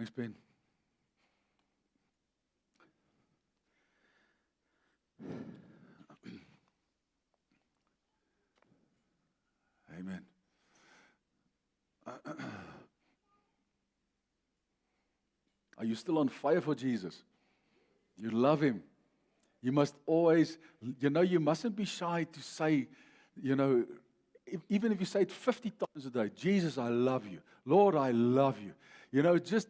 Thanks, Ben. Amen. Are you still on fire for Jesus? You love Him. You must always, you mustn't be shy to say, even if you say it 50 times a day, Jesus, I love you. Lord, I love you. Just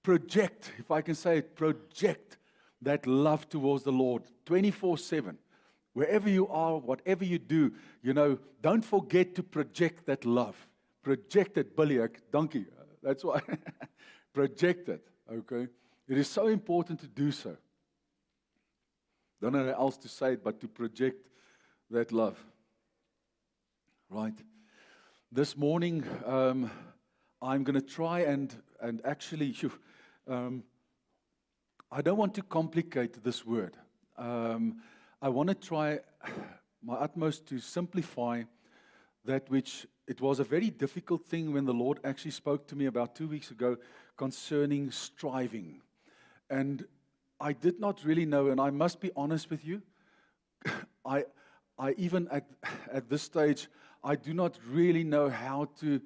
project, if I can say it, project that love towards the Lord 24/7. Wherever you are, whatever you do, don't forget to project that love. Project it, Billy. Donkey. That's why. Project it, okay? It is so important to do so. Don't know how else to say it, but to project that love. Right? This morning, I'm going to try and actually, I don't want to complicate this word. I want to try my utmost to simplify that which it was a very difficult thing when the Lord actually spoke to me about 2 weeks ago concerning striving. And I did not really know, and I must be honest with you, I even at this stage, I do not really know how to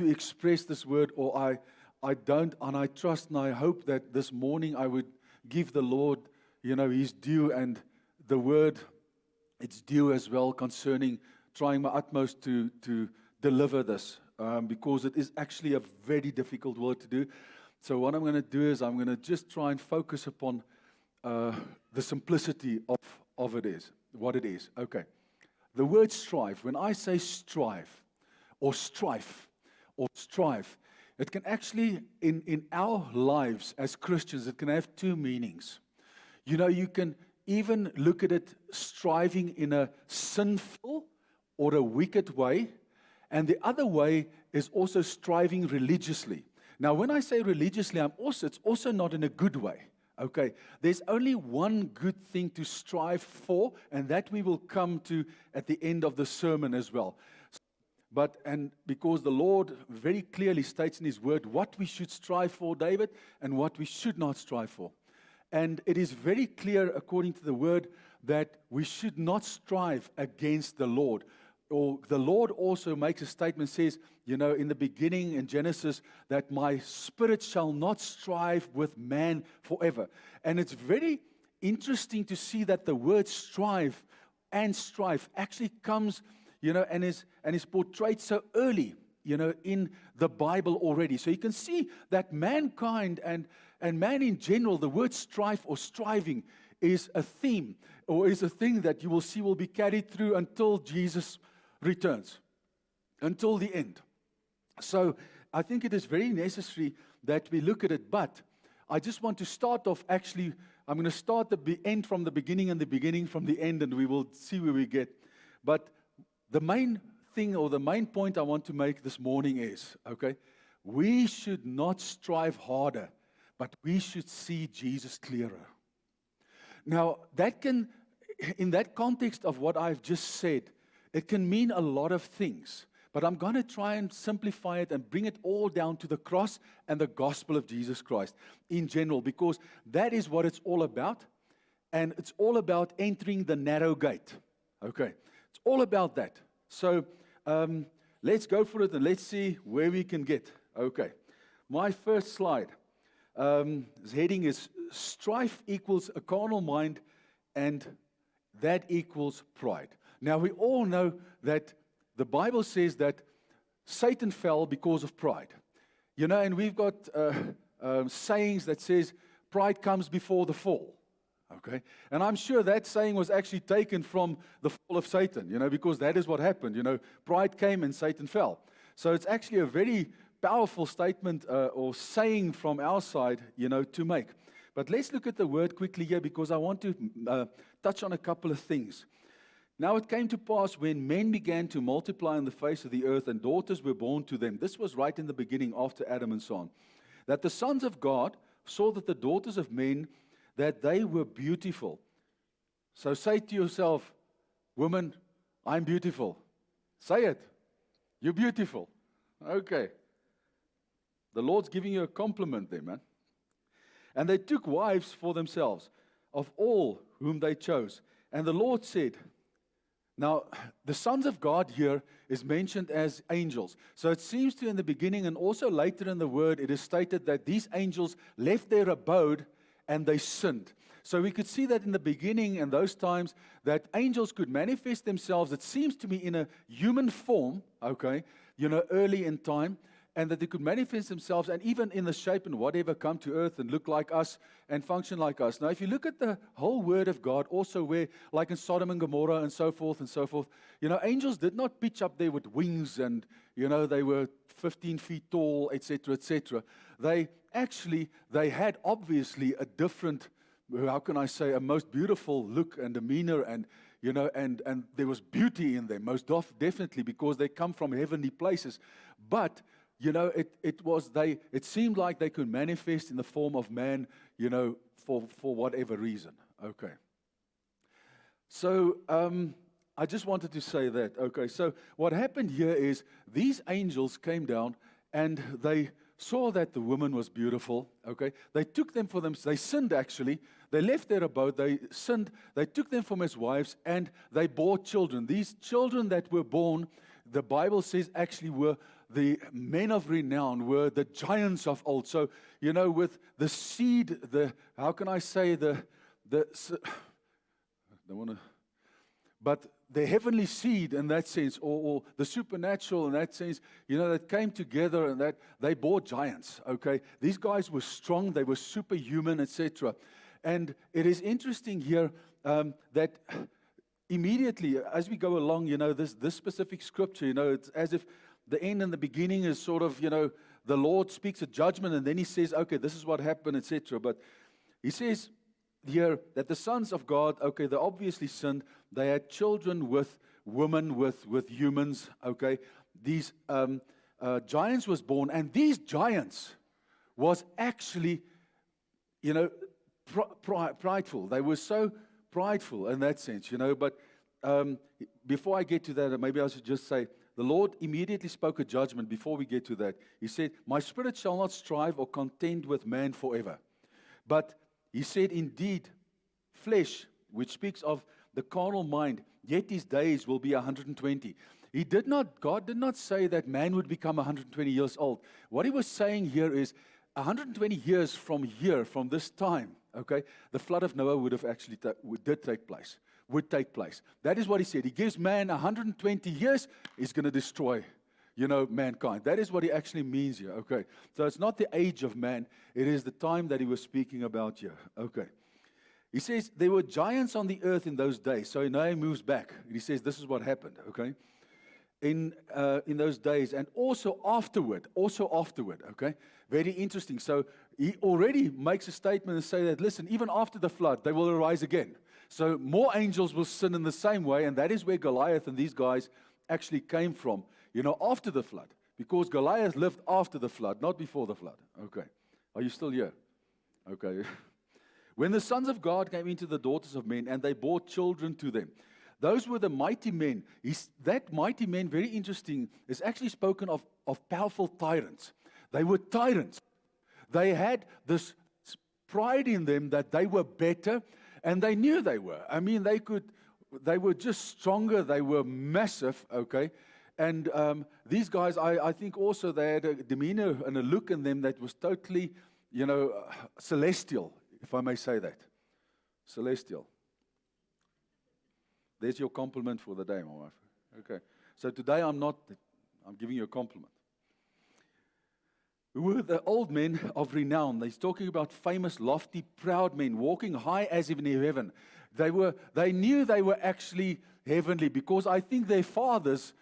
express this word, or I don't, and I trust and I hope that this morning I would give the Lord, His due, and the word, it's due as well, concerning trying my utmost to deliver this, because it is actually a very difficult word to do. So what I'm going to do is I'm going to just try and focus upon the simplicity of it is, what it is. Okay. The word strive, when I say strive, or strife, or strive, it can actually, in our lives as Christians, it can have two meanings. You can even look at it striving in a sinful or a wicked way, and the other way is also striving religiously. Now, when I say religiously, it's also not in a good way. Okay, there's only one good thing to strive for, and that we will come to at the end of the sermon as well. And because the Lord very clearly states in His word what we should strive for, David, and what we should not strive for. And it is very clear according to the word that we should not strive against the Lord. Or the Lord also makes a statement, says, in the beginning in Genesis, that my spirit shall not strive with man forever. And it's very interesting to see that the word strive and strife actually comes, and is portrayed so early, in the Bible already. So you can see that mankind and man in general, the word strife or striving is a theme, or is a thing that you will see will be carried through until Jesus returns, until the end. So I think it is very necessary that we look at it, but I just want to start off, actually, I'm going to start the end from the beginning and the beginning from the end, and we will see where we get. But the main thing, or the main point I want to make this morning is, okay, we should not strive harder, but we should see Jesus clearer. Now, that can, in that context of what I've just said, it can mean a lot of things. But I'm going to try and simplify it and bring it all down to the cross and the gospel of Jesus Christ in general, because that is what it's all about. And it's all about entering the narrow gate. Okay, it's all about that. So let's go for it and let's see where we can get. Okay, my first slide. His heading is strife equals a carnal mind, and that equals pride. Now, we all know that the Bible says that Satan fell because of pride. And we've got sayings that says pride comes before the fall. Okay? And I'm sure that saying was actually taken from the fall of Satan, because that is what happened. Pride came and Satan fell. So it's actually a very powerful statement or saying from our side, to make. But let's look at the word quickly here, because I want to touch on a couple of things. Now it came to pass when men began to multiply on the face of the earth and daughters were born to them. This was right in the beginning after Adam and so on. That the sons of God saw that the daughters of men, that they were beautiful. So say to yourself, woman, I'm beautiful. Say it. You're beautiful. Okay. The Lord's giving you a compliment there, man. And they took wives for themselves of all whom they chose. And the Lord said, now, the sons of God here is mentioned as angels. So it seems to in the beginning and also later in the word, it is stated that these angels left their abode and they sinned. So we could see that in the beginning in those times that angels could manifest themselves, it seems to me, in a human form, okay, early in time, and that they could manifest themselves and even in the shape and whatever come to earth and look like us and function like us. Now, if you look at the whole Word of God, also where, like in Sodom and Gomorrah and so forth, angels did not pitch up there with wings and, they were 15 feet tall, etc., etc. They had obviously a different, how can I say, a most beautiful look and demeanor and, and there was beauty in them, most definitely, because they come from heavenly places. But it seemed like they could manifest in the form of man, for whatever reason. Okay. So, I just wanted to say that. Okay. So, what happened here is these angels came down and they saw that the woman was beautiful. Okay. They took them for them. They sinned actually. They left their abode. They sinned. They took them from his wives and they bore children. These children that were born, the Bible says actually were the men of renown, were the giants of old. So, with the seed, how can I say, I don't want to, but the heavenly seed in that sense, or the supernatural in that sense, that came together and that they bore giants, okay? These guys were strong, they were superhuman, etc. And it is interesting here that immediately, as we go along, this specific scripture, it's as if the end and the beginning is sort of, the Lord speaks a judgment and then he says, okay, this is what happened, etc. But he says here that the sons of God, okay, they obviously sinned. They had children with women, with humans, okay. These giants was born, and these giants was actually, prideful. They were so prideful in that sense, But before I get to that, maybe I should just say, the Lord immediately spoke a judgment before we get to that. He said, my spirit shall not strive or contend with man forever. But he said, indeed, flesh, which speaks of the carnal mind, yet his days will be 120. God did not say that man would become 120 years old. What he was saying here is 120 years from this time, okay, the flood of Noah would take place. That is what he said. He gives man 120 years, he's going to destroy, mankind. That is what he actually means here, okay. So it's not the age of man, it is the time that he was speaking about here, okay. He says, there were giants on the earth in those days. So now he moves back, and he says, this is what happened, okay. In those days, and also afterward, okay. Very interesting. So he already makes a statement and say that, listen, even after the flood, they will arise again. So more angels will sin in the same way, and that is where Goliath and these guys actually came from, after the flood. Because Goliath lived after the flood, not before the flood. Okay. Are you still here? Okay. When the sons of God came into the daughters of men, and they bore children to them. Those were the mighty men. That mighty men, very interesting, is actually spoken of powerful tyrants. They were tyrants. They had this pride in them that they were better, and they knew they were. I mean, they were just stronger. They were massive, okay? And these guys, I think also they had a demeanor and a look in them that was totally, celestial, if I may say that. Celestial. There's your compliment for the day, my wife. Okay. So today I'm giving you a compliment. Who were the old men of renown? He's talking about famous, lofty, proud men, walking high as if in heaven. They knew they were actually heavenly, because I think their fathers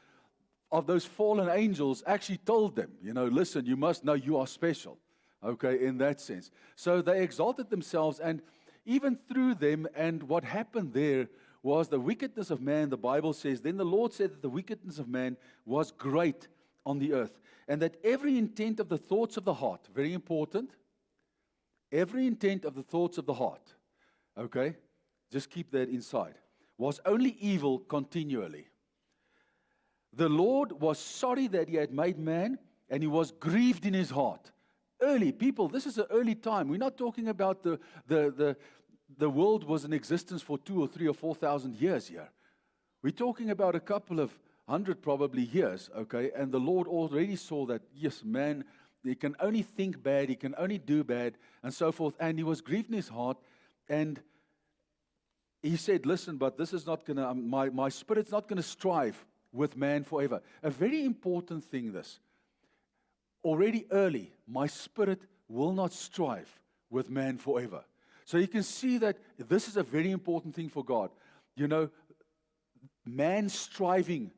of those fallen angels actually told them, listen, you must know you are special. Okay, in that sense. So they exalted themselves, and even through them, and what happened there was the wickedness of man. The Bible says, then the Lord said that the wickedness of man was great on the earth, and that every intent of the thoughts of the heart, very important, every intent of the thoughts of the heart, okay, just keep that inside, was only evil continually. The Lord was sorry that he had made man, and he was grieved in his heart. Early people, this is an early time. We're not talking about the world was in existence for 2 or 3 or 4,000 years here. We're talking about a couple of hundred probably years, okay? And the Lord already saw that, yes, man, he can only think bad, he can only do bad, and so forth. And he was grieved in his heart, and he said, listen, but this is not going to, my spirit's not going to strive with man forever. A very important thing, this. Already early, my spirit will not strive with man forever. So you can see that this is a very important thing for God. You know, man striving,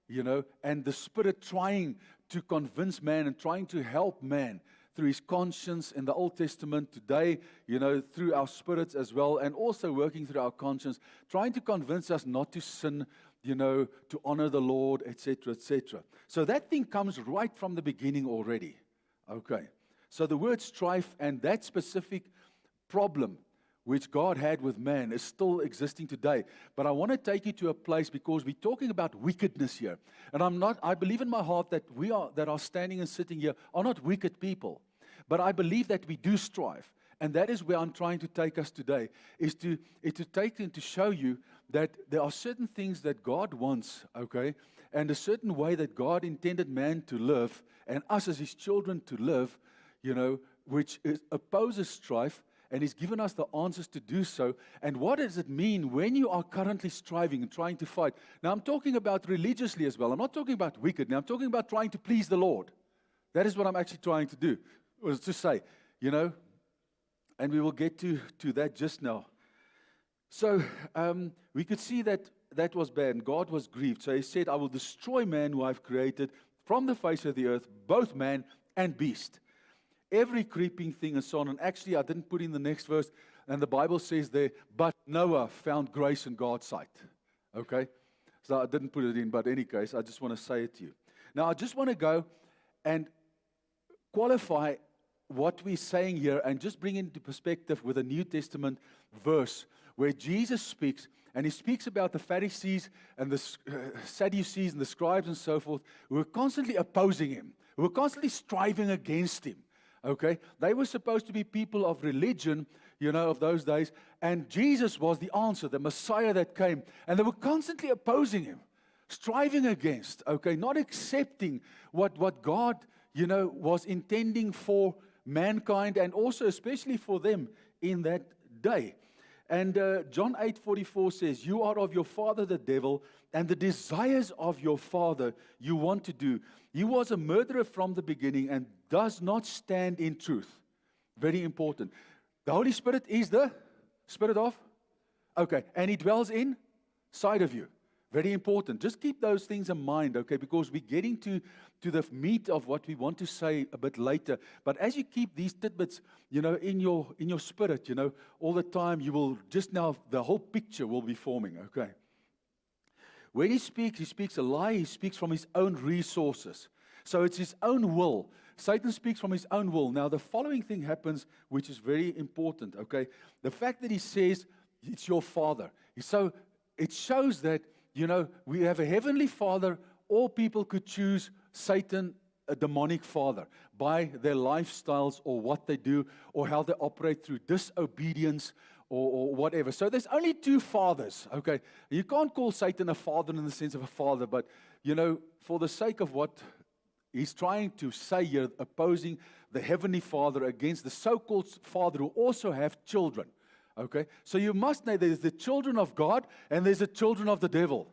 you know, and the Spirit trying to convince man and trying to help man through his conscience in the Old Testament, today, you know, through our spirits as well, and also working through our conscience, trying to convince us not to sin, you know, to honor the Lord, etc., etc. So that thing comes right from the beginning already. Okay. So the word strife and that specific problem which God had with man is still existing today. But I want to take you to a place, because we're talking about wickedness here. And I believe in my heart that that are standing and sitting here are not wicked people. But I believe that we do strive. And that is where I'm trying to take us today, is to take and to show you that there are certain things that God wants, okay, and a certain way that God intended man to live, and us as his children to live, you know, which opposes strife, and he's given us the answers to do so. And what does it mean when you are currently striving and trying to fight? Now, I'm talking about religiously as well. I'm not talking about wicked. Now, I'm talking about trying to please the Lord. That is what I'm actually trying to do, was to say, you know, and we will get to that just now. So we could see that that was bad, and God was grieved. So he said, I will destroy man who I've created from the face of the earth, both man and beast. Every creeping thing and so on. And actually, I didn't put in the next verse, and the Bible says there, but Noah found grace in God's sight. Okay? So I didn't put it in, but in any case, I just want to say it to you. Now, I just want to go and qualify what we're saying here and just bring into perspective with a New Testament verse where Jesus speaks, and he speaks about the Pharisees and the Sadducees and the scribes and so forth, who were constantly opposing him, who were constantly striving against him. Okay? They were supposed to be people of religion, you know, of those days, and Jesus was the answer, the Messiah that came, and they were constantly opposing him, striving against, okay, not accepting what God, you know, was intending for mankind, and also especially for them in that day. And John 8:44 says, you are of your father the devil, and the desires of your father you want to do. He was a murderer from the beginning and does not stand in truth. Very important. The Holy Spirit is the Spirit of? Okay, and he dwells inside of you. Very important. Just keep those things in mind, okay, because we're getting to the meat of what we want to say a bit later. But as you keep these tidbits, you know, in your spirit, you know, all the time, you will just now, the whole picture will be forming, okay. When he speaks a lie, he speaks from his own resources. So it's his own will. Satan speaks from his own will. Now, the following thing happens, which is very important, okay. The fact that he says, it's your father. So it shows that, you know, we have a heavenly father. All people could choose Satan, a demonic father, by their lifestyles or what they do or how they operate through disobedience or whatever. So there's only two fathers, okay? You can't call Satan a father in the sense of a father, but, you know, for the sake of what he's trying to say here, opposing the heavenly father against the so-called father who also have children. Okay, so you must know there's the children of God and there's the children of the devil.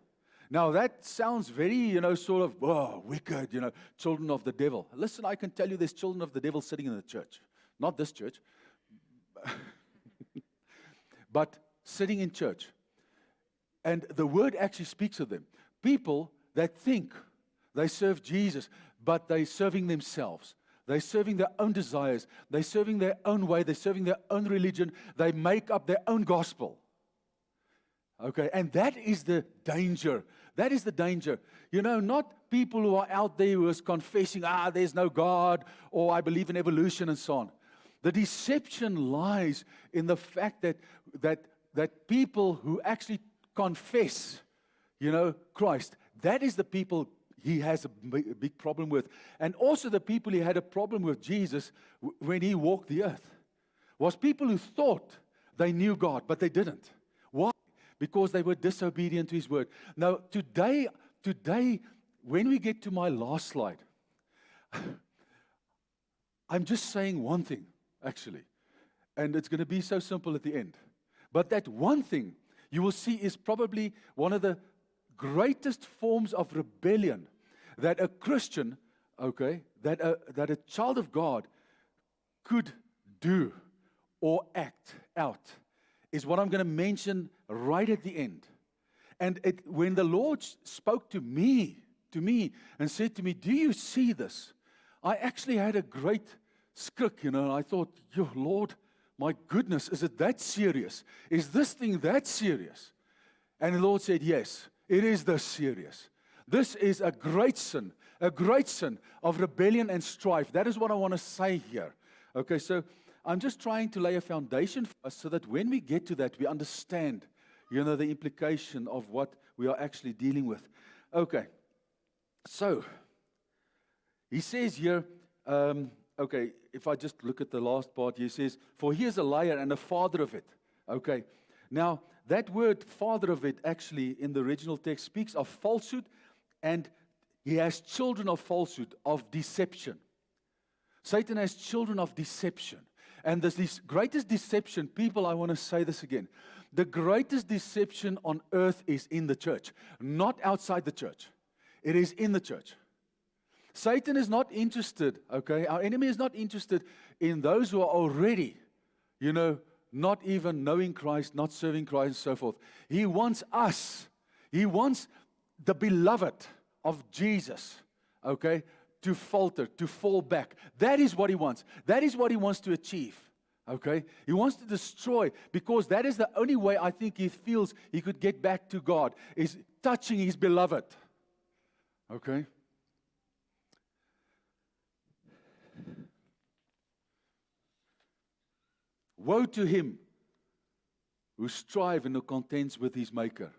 Now that sounds very, you know, sort of, wicked, you know, children of the devil. Listen, I can tell you there's children of the devil sitting in the church. Not this church, but sitting in church. And the word actually speaks of them. People that think they serve Jesus, but they're serving themselves. They're serving their own desires. They're serving their own way. They're serving their own religion. They make up their own gospel. Okay, and that is the danger. That is the danger. You know, not people who are out there who is confessing, there's no God, or I believe in evolution and so on. The deception lies in the fact that people who actually confess, you know, Christ, that is the people he has a big problem with. And also the people he had a problem with Jesus when he walked the earth was people who thought they knew God, but they didn't. Why? Because they were disobedient to his word. Now, today, when we get to my last slide, I'm just saying one thing, actually. And it's going to be so simple at the end. But that one thing, you will see, is probably one of the greatest forms of rebellion that a Christian, that a child of God could do or act out, is what I'm going to mention right at the end. And when the Lord spoke to me and said to me, do you see this? I actually had a great skrik, and I thought, yo, Lord, my goodness, is it that serious? Is this thing that serious? And the Lord said, yes, it is this serious. This is a great sin of rebellion and strife. That is what I want to say here. Okay, so I'm just trying to lay a foundation for us so that when we get to that, we understand, the implication of what we are actually dealing with. Okay, so he says here, if I just look at the last part, he says, for he is a liar and a father of it. Okay, now that word father of it actually in the original text speaks of falsehood, and he has children of falsehood, of deception. Satan has children of deception. And there's this greatest deception, people, I want to say this again. The greatest deception on earth is in the church, not outside the church. It is in the church. Satan is not interested, our enemy is not interested in those who are already, not even knowing Christ, not serving Christ, and so forth. He wants us. He wants the beloved of Jesus, to falter, to fall back. That is what he wants. That is what he wants to achieve. He wants to destroy, because that is the only way I think he feels he could get back to God, is touching his beloved. Woe to him who strive and who contends with his maker.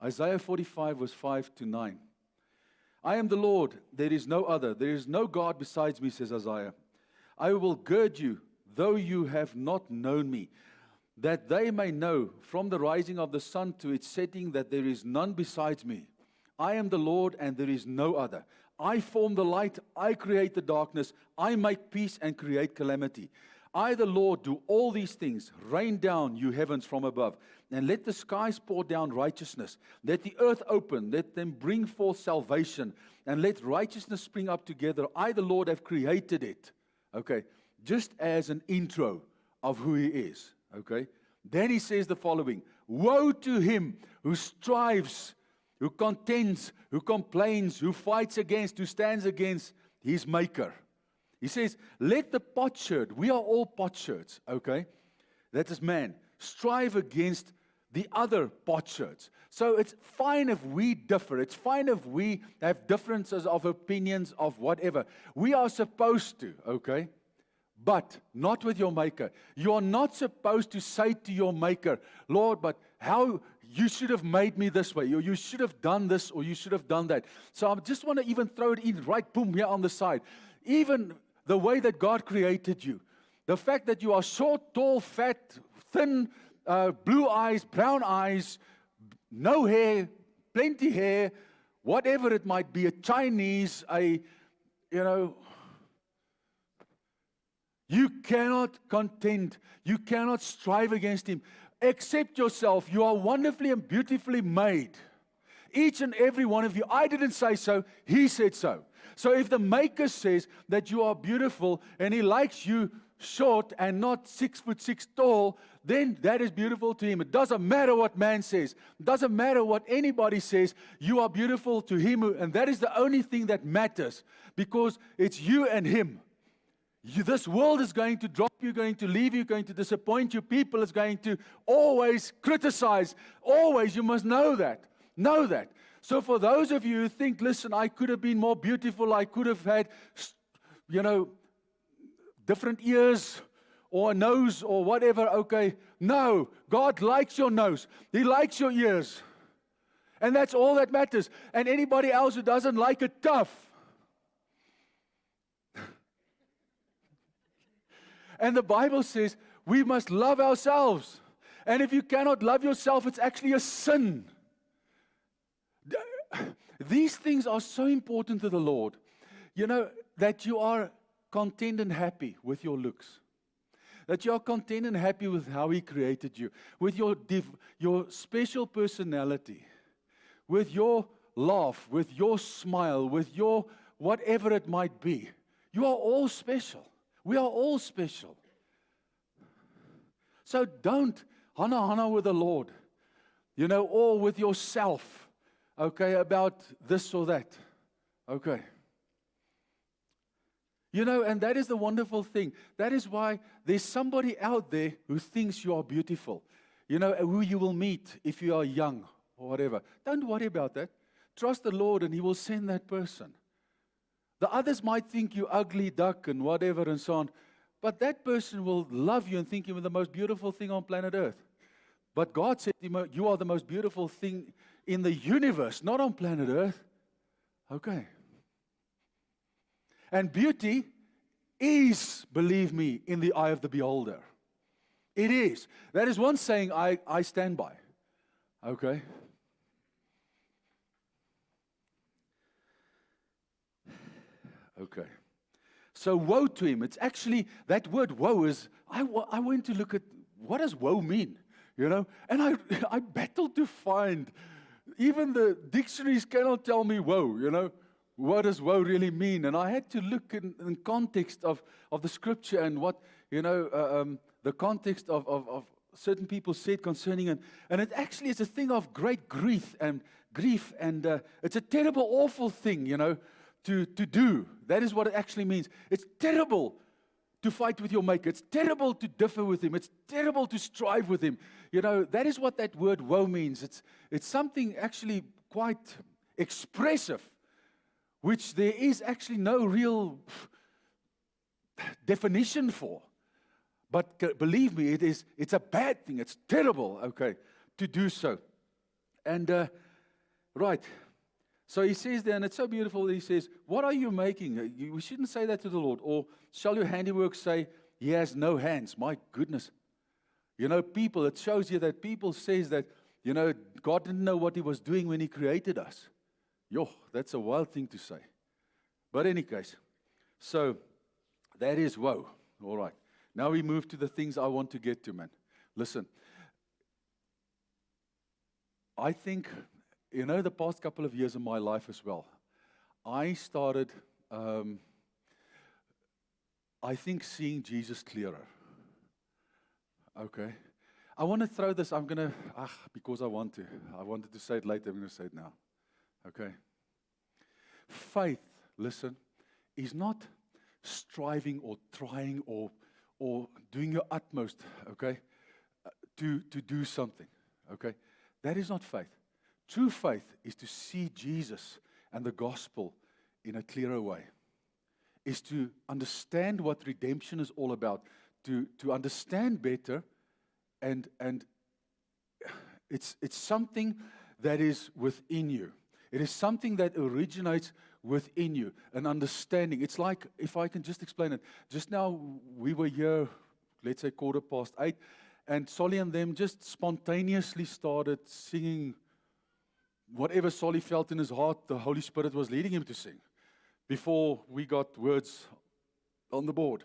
Isaiah 45 verse 5 to 9. I am the Lord, there is no other. There is no God besides me, says Isaiah. I will gird you, though you have not known me, that they may know from the rising of the sun to its setting that there is none besides me. I am the Lord, and there is no other. I form the light, I create the darkness, I make peace and create calamity. I, the Lord, do all these things. Rain down, you heavens from above, and let the skies pour down righteousness. Let the earth open, let them bring forth salvation, and let righteousness spring up together. I, the Lord, have created it. Just as an intro of who he is. Then he says the following: woe to him who strives, who contends, who complains, who fights against, who stands against his maker. He says, let the potsherd, we are all potsherds, that is man, strive against the other potsherds. So it's fine if we differ. It's fine if we have differences of opinions of whatever. We are supposed to, but not with your maker. You are not supposed to say to your maker, Lord, but how you should have made me this way, or you should have done this, or you should have done that. So I just want to even throw it in right, boom, here on the side. Even the way that God created you. The fact that you are short, tall, fat, thin, blue eyes, brown eyes, no hair, plenty hair, whatever it might be, a Chinese, you cannot contend. You cannot strive against him. Accept yourself. You are wonderfully and beautifully made. Each and every one of you. I didn't say so. He said so. So if the Maker says that you are beautiful and he likes you short and not 6'6" tall, then that is beautiful to him. It doesn't matter what man says. It doesn't matter what anybody says. You are beautiful to him, and that is the only thing that matters, because it's you and him. This world is going to drop you, going to leave you, going to disappoint you. People is going to always criticize. Always, you must know that. Know that. So for those of you who think, listen, I could have been more beautiful, I could have had, different ears or a nose or whatever, no, God likes your nose. He likes your ears. And that's all that matters. And anybody else who doesn't like it, tough. And the Bible says we must love ourselves. And if you cannot love yourself, it's actually a sin. These things are so important to the Lord. You know, that you are content and happy with your looks. That you are content and happy with how He created you. With your special personality. With your laugh, with your smile, with your whatever it might be. You are all special. We are all special. So don't hana with the Lord, you know, or with yourself, okay, about this or that, okay. You know, and that is the wonderful thing. That is why there's somebody out there who thinks you are beautiful, you know, who you will meet if you are young or whatever. Don't worry about that. Trust the Lord and He will send that person. The others might think you ugly duck and whatever and so on, but that person will love you and think you are the most beautiful thing on planet Earth. But God said you are the most beautiful thing in the universe, not on planet Earth. Okay. And beauty is, believe me, in the eye of the beholder. It is. That is one saying I stand by. Okay. Okay. So woe to him. It's actually, that word woe is, I went to look at, what does woe mean? You know, and I battled to find, even the dictionaries cannot tell me woe, you know. What does woe really mean? And I had to look in context of the scripture and what, you know, the context of certain people said concerning it. And it actually is a thing of great grief and it's a terrible, awful thing, you know, to do. That is what it actually means. It's terrible to fight with your Maker. It's terrible to differ with Him. It's terrible to strive with Him. You know, that is what that word woe means. It's something actually quite expressive, which there is actually no real definition for. But believe me, it's a bad thing. It's terrible, okay, to do so. And, right. So he says there, and it's so beautiful that he says, what are you making? We shouldn't say that to the Lord. Or shall your handiwork say, He has no hands? My goodness. You know, people, it shows you that people says that, you know, God didn't know what He was doing when He created us. Yo, that's a wild thing to say. But in any case, so that is woe. All right. Now we move to the things I want to get to, man. Listen. I think, you know, the past couple of years of my life as well, I started, I think, seeing Jesus clearer. Okay. I want to throw this, because I wanted to say it later, I'm going to say it now. Okay. Faith, listen, is not striving or trying or doing your utmost, okay, to do something, okay. That is not faith. True faith is to see Jesus and the gospel in a clearer way. Is to understand what redemption is all about. To understand better, and it's something that is within you. It is something that originates within you, an understanding. It's like, if I can just explain it. Just now we were here, let's say 8:15, and Solly and them just spontaneously started singing whatever Solly felt in his heart, the Holy Spirit was leading him to sing, before we got words on the board.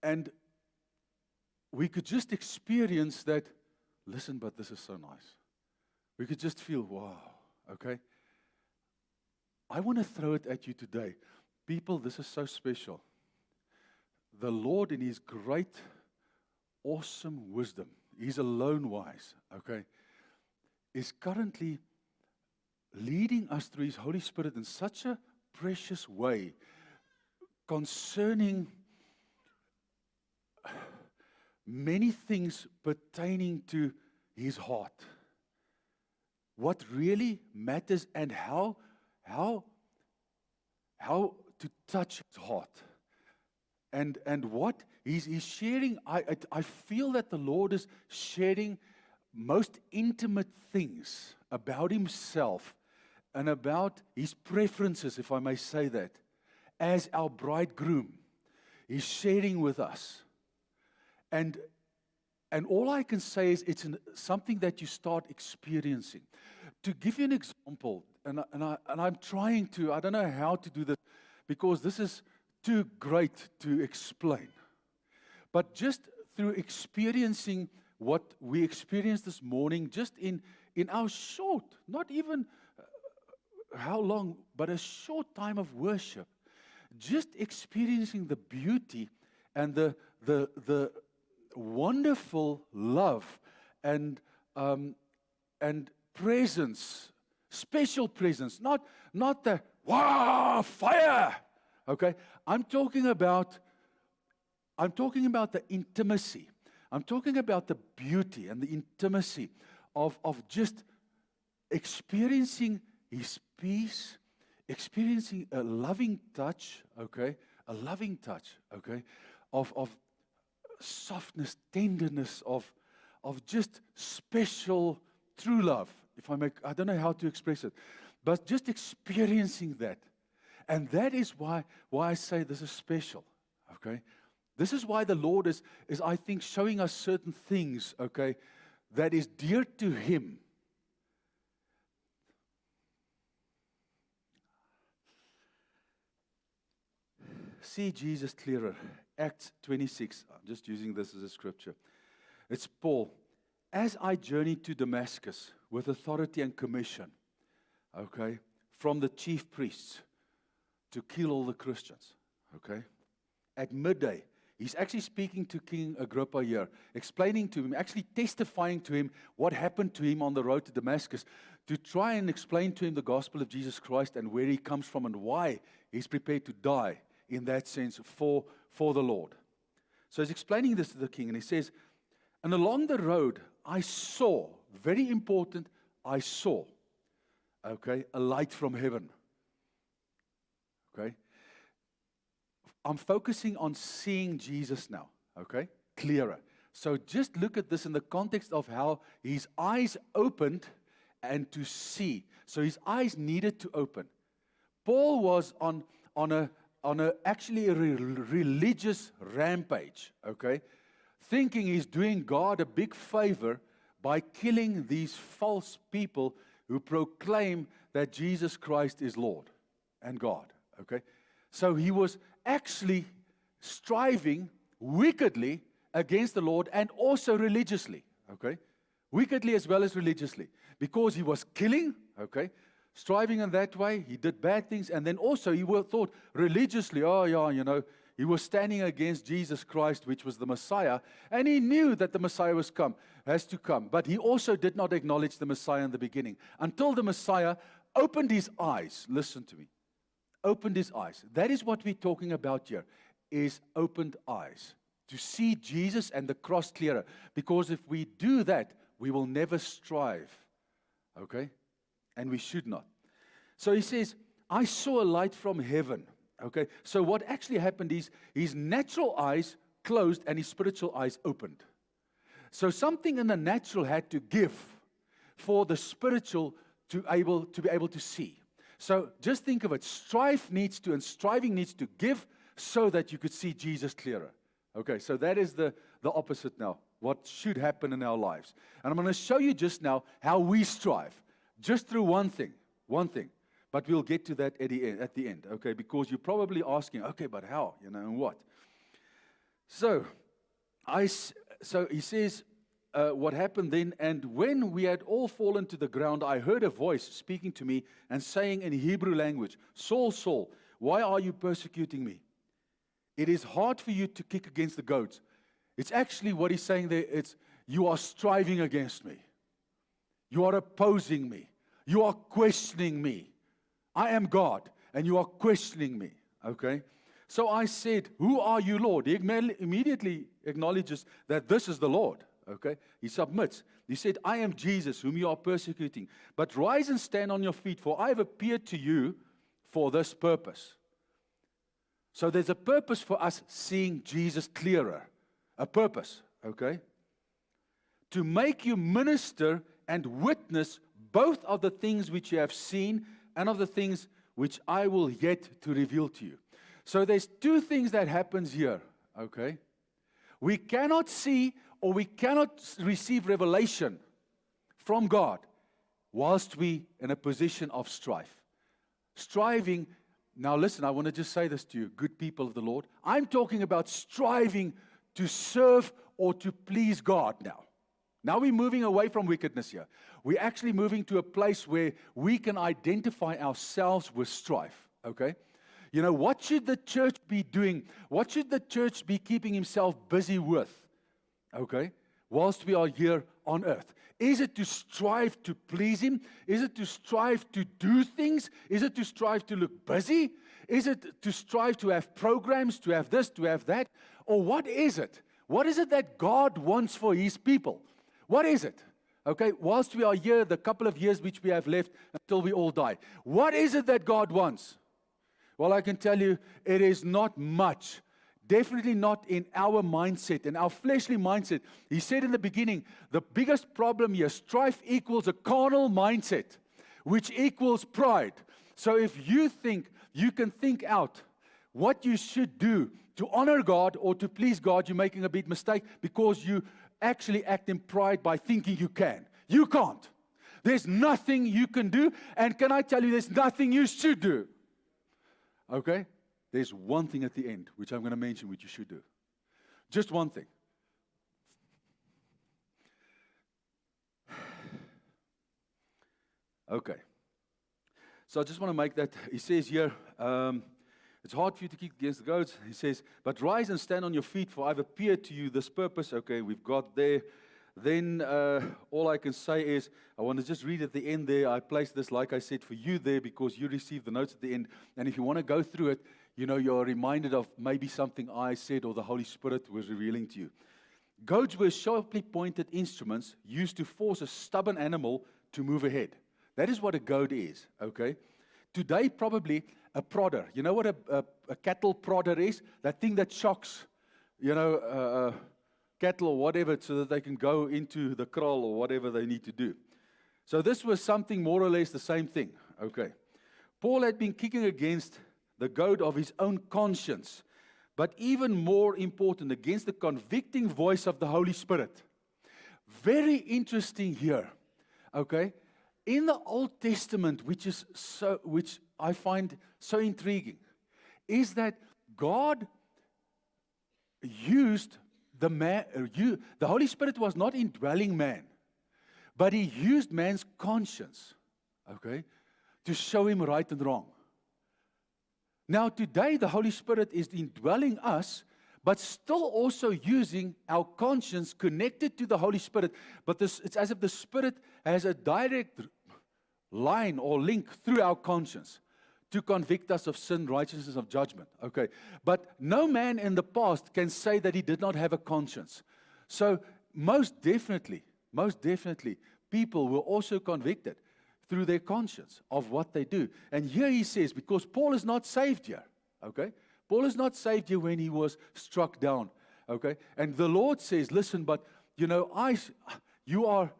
And we could just experience that, listen, but this is so nice. We could just feel, wow, okay? I want to throw it at you today. People, this is so special. The Lord, in His great, awesome wisdom, He's alone wise, okay, is currently leading us through His Holy Spirit in such a precious way concerning many things pertaining to His heart. What really matters and how to touch His heart. And what He's sharing, I feel that the Lord is sharing most intimate things about himself and about his preferences, if I may say that, as our bridegroom. He's sharing with us. And all I can say is it's something that you start experiencing. To give you an example, and I'm trying to, I don't know how to do this, because this is too great to explain. But just through experiencing what we experienced this morning, just in our short, not even how long, but a short time of worship, just experiencing the beauty and the wonderful love and presence, special presence, not the wow fire. Okay, I'm talking about the intimacy. I'm talking about the beauty and the intimacy of just experiencing His peace, experiencing a loving touch, okay? A loving touch, okay? Of softness, tenderness, of just special true love. I don't know how to express it, but just experiencing that. And that is why I say this is special, okay? This is why the Lord is I think, showing us certain things, okay, that is dear to Him. See Jesus clearer. Acts 26. I'm just using this as a scripture. It's Paul. As I journeyed to Damascus with authority and commission, okay, from the chief priests to kill all the Christians, okay, at midday, he's actually speaking to King Agrippa here, explaining to him, actually testifying to him what happened to him on the road to Damascus, to try and explain to him the gospel of Jesus Christ and where he comes from and why he's prepared to die, in that sense, for the Lord. So he's explaining this to the king, and he says, and along the road, I saw, very important, I saw, okay, a light from heaven. Okay? I'm focusing on seeing Jesus now, okay? Clearer. So just look at this in the context of how his eyes opened and to see. So his eyes needed to open. Paul was on actually a religious rampage, okay? Thinking he's doing God a big favor by killing these false people who proclaim that Jesus Christ is Lord and God, okay? So he was actually striving wickedly against the Lord and also religiously, okay? Wickedly as well as religiously. Because he was killing, okay? Striving in that way, he did bad things, and then also he thought religiously, he was standing against Jesus Christ, which was the Messiah, and he knew that the Messiah has to come. But he also did not acknowledge the Messiah in the beginning until the Messiah opened his eyes. Listen to me. Opened his eyes. That is what we're talking about here, is opened eyes. To see Jesus and the cross clearer. Because if we do that, we will never strive. Okay? And we should not. So he says, I saw a light from heaven. Okay? So what actually happened is his natural eyes closed and his spiritual eyes opened. So something in the natural had to give for the spiritual to be able to see. So just think of it. Striving needs to give so that you could see Jesus clearer. Okay, so that is the opposite now. What should happen in our lives. And I'm going to show you just now how we strive. Just through one thing. But we'll get to that at the end, okay? Because you're probably asking, okay, but how? And what? So he says, what happened then, and when we had all fallen to the ground, I heard a voice speaking to me and saying in Hebrew language, Saul, Saul, why are you persecuting me? It is hard for you to kick against the goats. It's actually what he's saying there, it's you are striving against me. You are opposing me. You are questioning me. I am God, and you are questioning me. Okay? So I said, who are you, Lord? He immediately acknowledges that this is the Lord. Okay? He submits. He said, I am Jesus, whom you are persecuting. But rise and stand on your feet, for I have appeared to you for this purpose. So there's a purpose for us seeing Jesus clearer. A purpose. Okay? to make you minister and witness both of the things which you have seen and of the things which I will yet to reveal to you. So there's two things that happens here, okay? We cannot see or we cannot receive revelation from God whilst we in a position of strife. Striving, now listen, I want to just say this to you, good people of the Lord. I'm talking about striving to serve or to please God now. Now we're moving away from wickedness here. We're actually moving to a place where we can identify ourselves with strife, okay? You know, what should the church be doing? What should the church be keeping himself busy with, okay, whilst we are here on earth? Is it to strive to please Him? Is it to strive to do things? Is it to strive to look busy? Is it to strive to have programs, to have this, to have that? Or what is it? What is it that God wants for His people? What is it? Okay, whilst we are here, the couple of years which we have left until we all die, what is it that God wants? Well, I can tell you, it is not much. Definitely not in our mindset, in our fleshly mindset. He said in the beginning, the biggest problem here, strife equals a carnal mindset, which equals pride. So if you think you can think out what you should do to honor God or to please God, you're making a big mistake because you actually act in pride by thinking you can. You can't. There's nothing you can do, and can I tell you, there's nothing you should do. Okay? There's one thing at the end, which I'm going to mention, which you should do. Just one thing. Okay. So I just want to make that, he says here, it's hard for you to kick against the goats. He says, but rise and stand on your feet, for I've appeared to you this purpose. Okay, we've got there. Then all I can say is, I want to just read at the end there. I placed this, like I said, for you there because you received the notes at the end. And if you want to go through it, you know, you're reminded of maybe something I said or the Holy Spirit was revealing to you. Goads were sharply pointed instruments used to force a stubborn animal to move ahead. That is what a goad is, okay? Today, probably a prodder. You know what a cattle prodder is? That thing that shocks, you know, cattle or whatever so that they can go into the kraal or whatever they need to do. So this was something more or less the same thing, okay? Paul had been kicking against the goad of his own conscience, but even more important, against the convicting voice of the Holy Spirit. Very interesting here, okay? In the Old Testament, which I find so intriguing, is that God used the Holy Spirit was not indwelling man, but He used man's conscience, okay, to show him right and wrong. Now, today, the Holy Spirit is indwelling us, but still also using our conscience connected to the Holy Spirit. But it's as if the Spirit has a direct line or link through our conscience to convict us of sin, righteousness, of judgment. Okay, but no man in the past can say that he did not have a conscience. So most definitely, people were also convicted through their conscience of what they do. And here he says, because Paul is not saved here, okay? Paul is not saved here when he was struck down, okay? And the Lord says, listen, but, you know, you are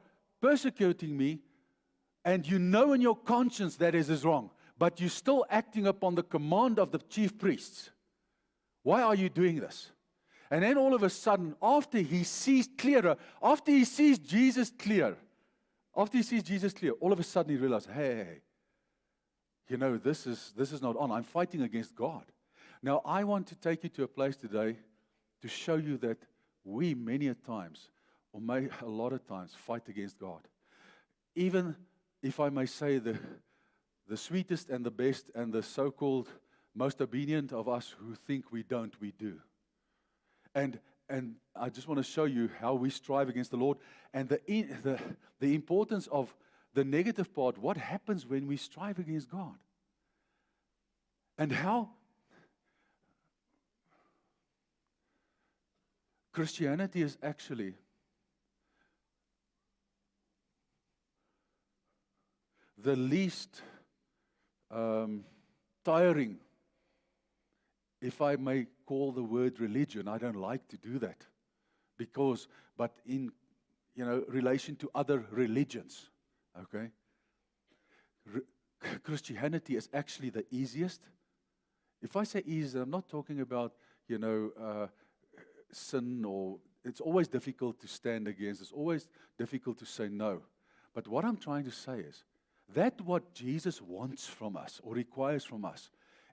persecuting me, and you know in your conscience that is wrong, but you're still acting upon the command of the chief priests. Why are you doing this? And then all of a sudden, after he sees clearer, after he sees Jesus clear, all of a sudden he realizes, hey, you know, this is not on. I'm fighting against God. Now, I want to take you to a place today to show you that we many a times, or a lot of times, fight against God. Even, if I may say, the sweetest and the best and the so-called most obedient of us who think we don't, we do. And I just want to show you how we strive against the Lord and the importance of the negative part, what happens when we strive against God. And how Christianity is actually the least tiring, if I may call the word religion. I don't like to do that but in relation to other religions. Okay? Christianity is actually the easiest. If I say easy, I'm not talking about, sin, or it's always difficult to stand against. It's always difficult to say no. But what I'm trying to say is that what Jesus wants from us or requires from us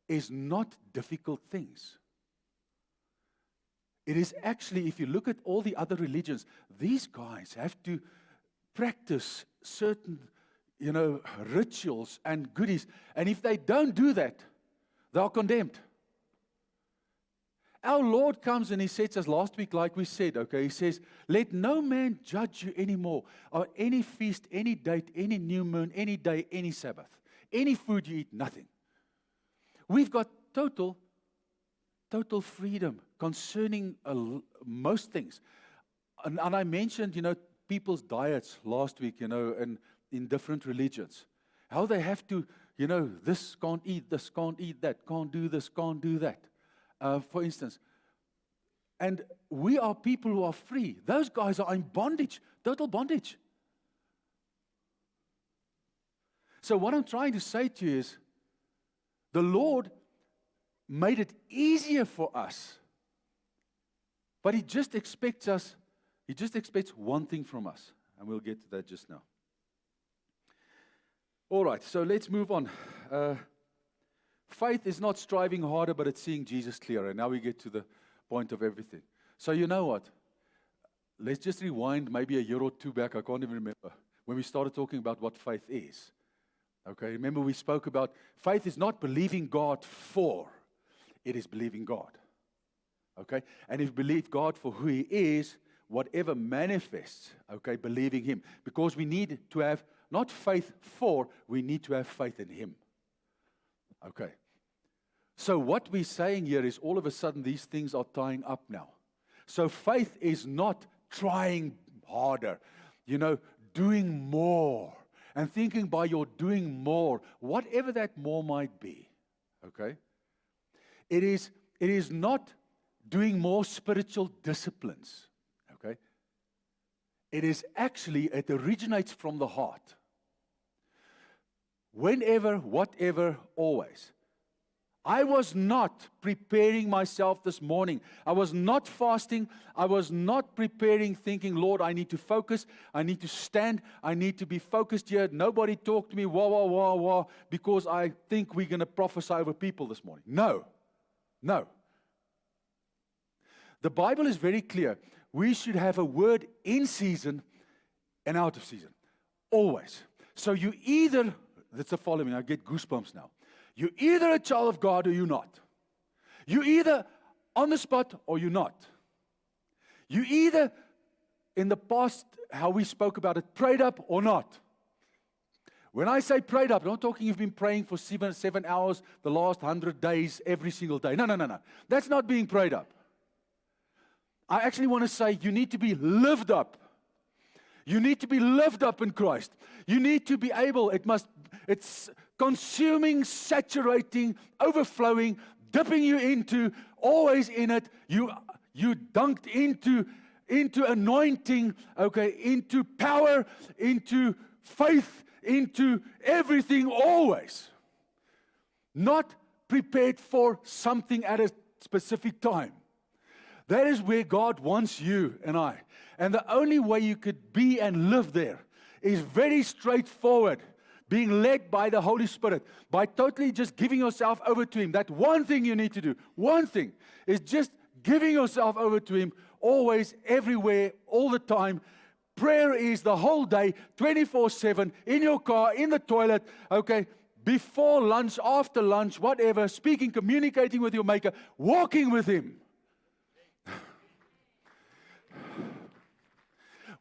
is not difficult things. It is actually, if you look at all the other religions, these guys have to practice certain, rituals and goodies. And if they don't do that, they are condemned. Our Lord comes and He says to us last week, like we said, okay, He says, let no man judge you anymore on any feast, any date, any new moon, any day, any Sabbath. Any food you eat, nothing. We've got total freedom concerning most things. And I mentioned, people's diets last week, and in different religions. How they have to, this can't eat that, can't do this, can't do that. For instance. And we are people who are free. Those guys are in bondage, total bondage. So what I'm trying to say to you is, the Lord made it easier for us. But He just expects one thing from us. And we'll get to that just now. All right, so let's move on. Faith is not striving harder, but it's seeing Jesus clearer. Now we get to the point of everything. So you know what? Let's just rewind maybe a year or two back. I can't even remember. When we started talking about what faith is. Okay, remember we spoke about faith is not believing God for. It is believing God. Okay? And if you believe God for who He is, whatever manifests, okay, believing Him. Because we need to have not faith for, we need to have faith in Him. Okay. So what we're saying here is all of a sudden these things are tying up now. So faith is not trying harder, doing more. And thinking by your doing more, whatever that more might be. Okay? It is not doing more spiritual disciplines. Okay? It originates from the heart. Whenever, whatever, always. I was not preparing myself this morning. I was not fasting. I was not preparing, thinking, Lord, I need to focus. I need to stand. I need to be focused here. Nobody talk to me, wah, because I think we're going to prophesy over people this morning. No. The Bible is very clear. We should have a word in season and out of season. Always. So you either, that's the following, I get goosebumps now. You're either a child of God or you're not. You're either on the spot or you're not. You either, in the past, how we spoke about it, prayed up or not. When I say prayed up, I'm not talking you've been praying for 7 hours the last 100 days, every single day. No. That's not being prayed up. I actually want to say you need to be lived up. You need to be lived up in Christ. You need to be able, it's consuming, saturating, overflowing, dipping you into, always in it. You dunked into anointing, okay, into power, into faith, into everything always. Not prepared for something at a specific time. That is where God wants you and I. And the only way you could be and live there is very straightforward. Being led by the Holy Spirit. By totally just giving yourself over to Him. That one thing you need to do. One thing is just giving yourself over to Him. Always, everywhere, all the time. Prayer is the whole day, 24/7, in your car, in the toilet, okay, before lunch, after lunch, whatever, speaking, communicating with your Maker, walking with Him.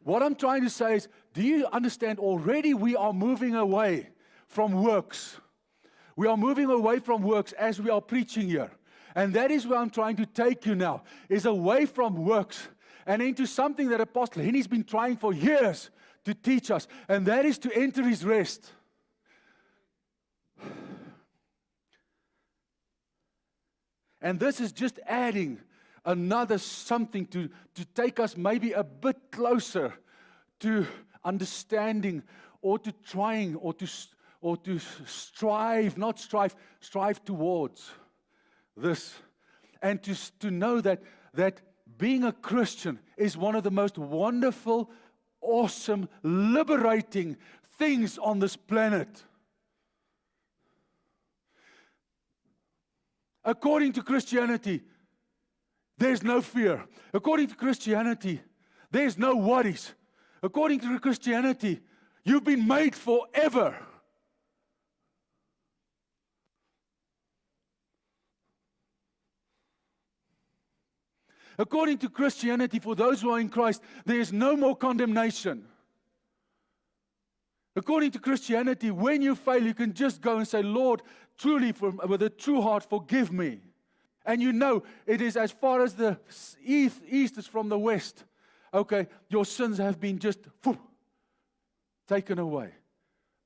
What I'm trying to say is, do you understand already we are moving away from works. We are moving away from works as we are preaching here. And that is where I'm trying to take you now, is away from works and into something that Apostle Henny's been trying for years to teach us, and that is to enter His rest. And this is just adding another something to take us maybe a bit closer to understanding or to trying or to strive, not strive towards this. And to know that being a Christian is one of the most wonderful, awesome, liberating things on this planet. According to Christianity, there's no fear. According to Christianity, there's no worries. According to Christianity, you've been made forever. According to Christianity, for those who are in Christ, there is no more condemnation. According to Christianity, when you fail, you can just go and say, Lord, truly, with a true heart, forgive me. And you know, it is as far as the east is from the west. Okay, your sins have been just taken away.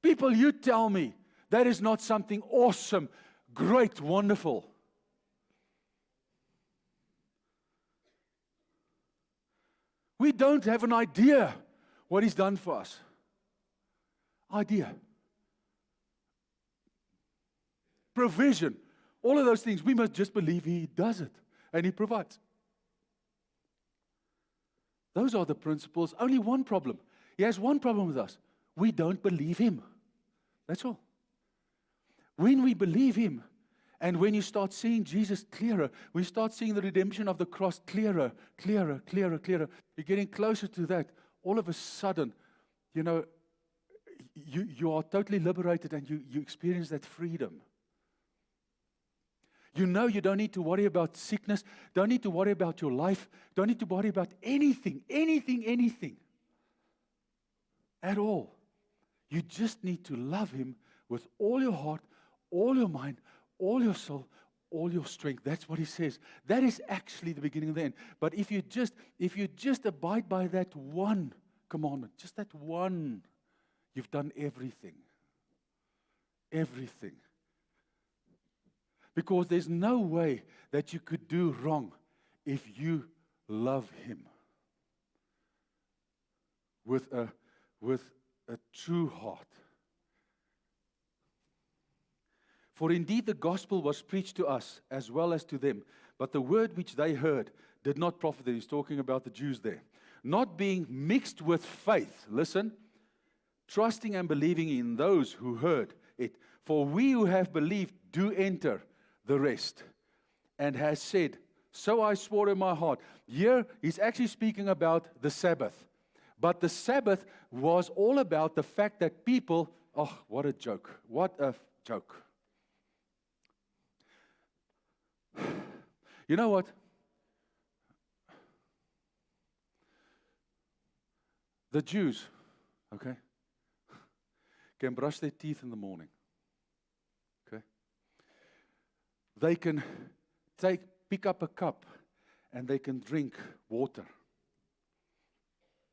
People, you tell me, that is not something awesome, great, wonderful. We don't have an idea what He's done for us. Idea. Provision. All of those things. We must just believe He does it. And He provides. Those are the principles. Only one problem. He has one problem with us. We don't believe Him. That's all. When we believe Him, and when you start seeing Jesus clearer, we start seeing the redemption of the cross clearer. You're getting closer to that. All of a sudden, you know, you are totally liberated and you experience that freedom. You know you don't need to worry about sickness, don't need to worry about your life, don't need to worry about anything at all. You just need to love Him with all your heart, all your mind, all your soul, all your strength. That's what He says. That is actually the beginning of the end. But if you just abide by that one commandment, just that one, you've done everything. Everything. Because there's no way that you could do wrong if you love Him with a true heart. For indeed the gospel was preached to us as well as to them, but the word which they heard did not profit them. He's talking about the Jews there. Not being mixed with faith, listen, trusting and believing in those who heard it. For we who have believed do enter the rest. And has said, so I swore in my heart. Here he's actually speaking about the Sabbath. But the Sabbath was all about the fact that people, oh, what a joke. What a joke. You know what? The Jews, okay, can brush their teeth in the morning. Okay? They can pick up a cup and they can drink water.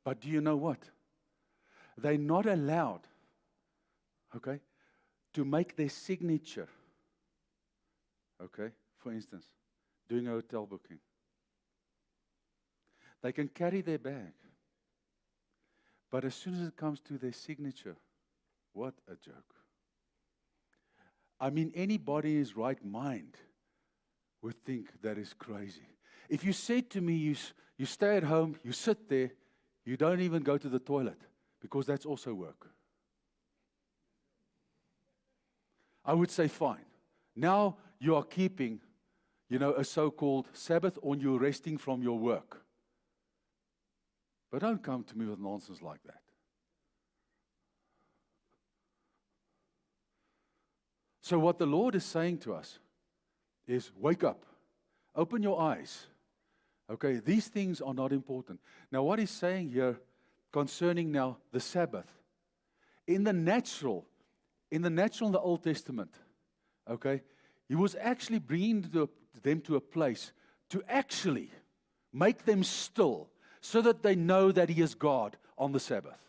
But do you know what? They're not allowed, okay, to make their signature, okay, for instance, doing a hotel booking. They can carry their bag. But as soon as it comes to their signature, what a joke. I mean, anybody in his right mind would think that is crazy. If you said to me, you stay at home, you sit there, you don't even go to the toilet, because that's also work. I would say, fine. Now you are keeping, a so-called Sabbath, or you're resting from your work. But don't come to me with nonsense like that. So what the Lord is saying to us is, wake up. Open your eyes. Okay, these things are not important. Now what He's saying here concerning now the Sabbath, in the natural in the Old Testament, okay, He was actually bringing them to a place to actually make them still, so that they know that He is God on the Sabbath.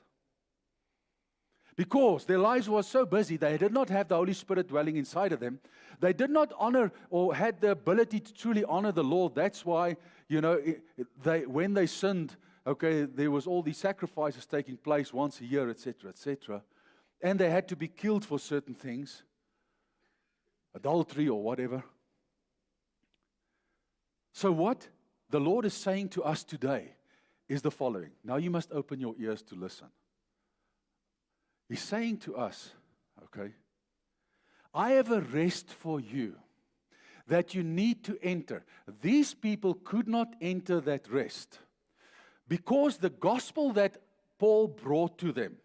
Because their lives were so busy, they did not have the Holy Spirit dwelling inside of them. They did not honor or had the ability to truly honor the Lord. That's why, when they sinned, Okay, there was all these sacrifices taking place once a year, etc., etc. And they had to be killed for certain things, adultery or whatever. So what the Lord is saying to us today is the following. Now you must open your ears to listen. He's saying to us, okay, I have a rest for you that you need to enter. These people could not enter that rest because the gospel that Paul brought to them,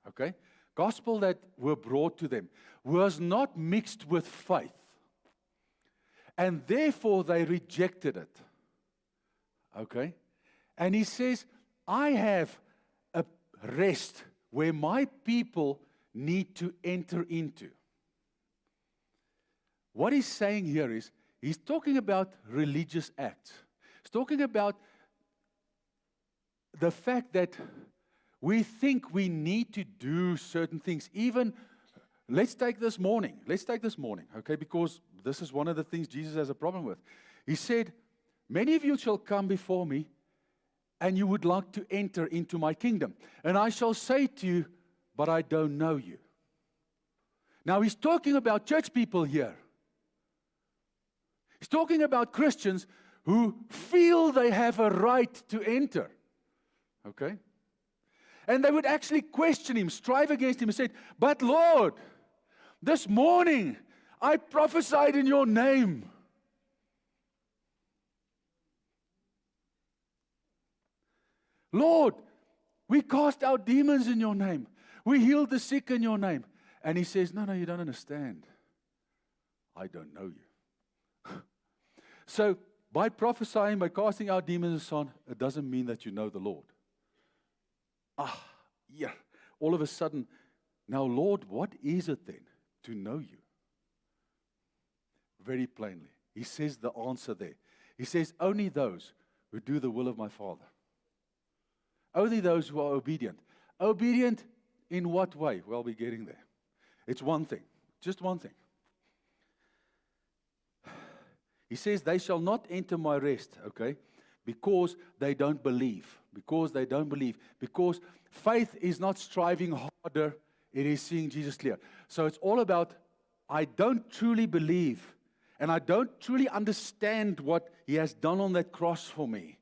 okay, gospel that were brought to them was not mixed with faith. And therefore they rejected it. Okay? And he says, I have a rest where my people need to enter into. What he's saying here is, he's talking about religious acts. He's talking about the fact that we think we need to do certain things. Even, let's take this morning, okay, because this is one of the things Jesus has a problem with. He said, many of you shall come before me, and you would like to enter into my kingdom. And I shall say to you, but I don't know you. Now he's talking about church people here. He's talking about Christians who feel they have a right to enter. Okay? And they would actually question him, strive against him, and said, but Lord, this morning I prophesied in your name. Lord, we cast out demons in your name. We healed the sick in your name. And he says, no, you don't understand. I don't know you. So, by prophesying, by casting out demons and so on, it doesn't mean that you know the Lord. Yeah. All of a sudden, now Lord, what is it then to know you? Very plainly. He says the answer there. He says, only those who do the will of my Father. Only those who are obedient. Obedient in what way? Well, we're getting there. It's one thing. Just one thing. He says, they shall not enter my rest, okay? Because they don't believe. Because they don't believe. Because faith is not striving harder. It is seeing Jesus clear. So it's all about, I don't truly believe. And I don't truly understand what He has done on that cross for me.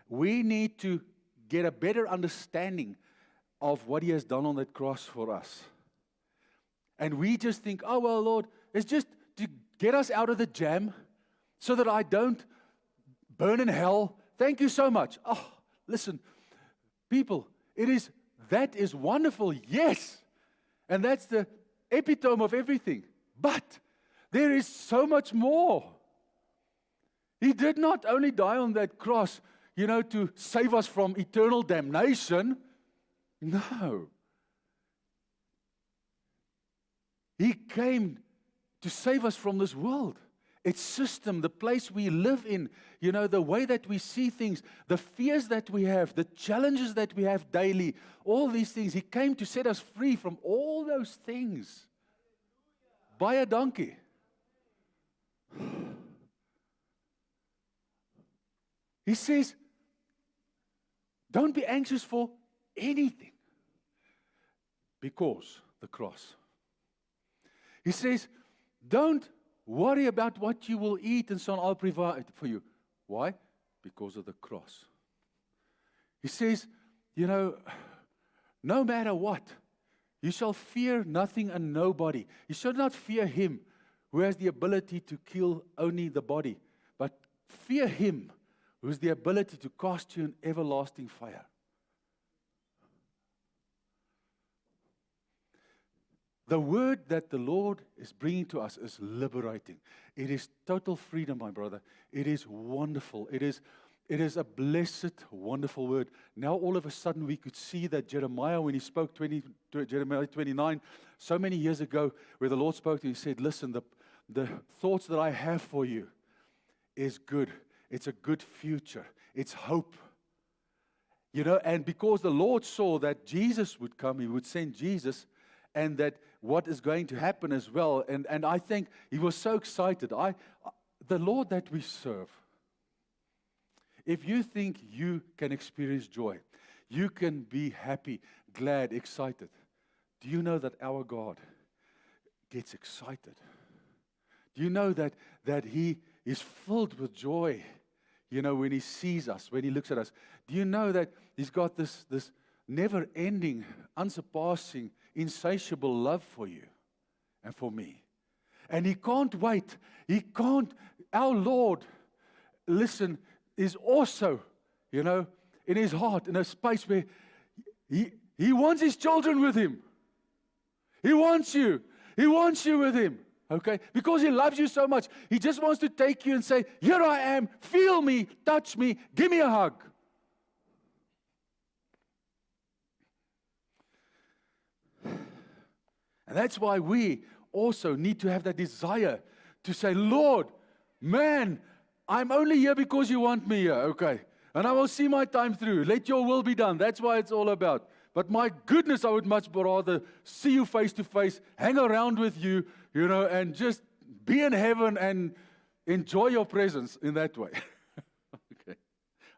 We need to get a better understanding of what He has done on that cross for us. And we just think, oh, well, Lord, it's just to get us out of the jam so that I don't burn in hell. Thank you so much. Oh, listen, people, that is wonderful, yes. And that's the epitome of everything. But there is so much more. He did not only die on that cross, to save us from eternal damnation. No. He came to save us from this world. Its system, the place we live in, the way that we see things, the fears that we have, the challenges that we have daily, all these things. He came to set us free from all those things by a donkey. He says, don't be anxious for anything because the cross. He says, don't worry about what you will eat and so on. I'll provide for you. Why? Because of the cross. He says, no matter what, you shall fear nothing and nobody. You shall not fear him who has the ability to kill only the body, but fear him who has the ability to cast you in everlasting fire. The word that the Lord is bringing to us is liberating. It is total freedom, my brother. It is wonderful. It is a blessed, wonderful word. Now all of a sudden we could see that Jeremiah, when he spoke Jeremiah 29, so many years ago, where the Lord spoke to him, he said, listen, the thoughts that I have for you is good. It's a good future. It's hope. And because the Lord saw that Jesus would come, He would send Jesus, and that what is going to happen as well. And I think He was so excited. The Lord that we serve If you think you can experience joy, you can be happy, glad, excited, do you know that our God gets excited? Do you know that He is filled with joy, when He sees us, when He looks at us? Do you know that He's got this never-ending, unsurpassing, insatiable love for you and for me? And He can't wait. Our Lord, listen, is also, in His heart, in a space where He wants His children with Him. He wants you. He wants you with Him. Okay? Because He loves you so much. He just wants to take you and say, here I am, feel me, touch me, give me a hug. And that's why we also need to have that desire to say, Lord, man, I'm only here because you want me here, okay? And I will see my time through. Let your will be done. That's why it's all about. But my goodness, I would much rather see you face to face, hang around with you, and just be in heaven and enjoy your presence in that way. Okay.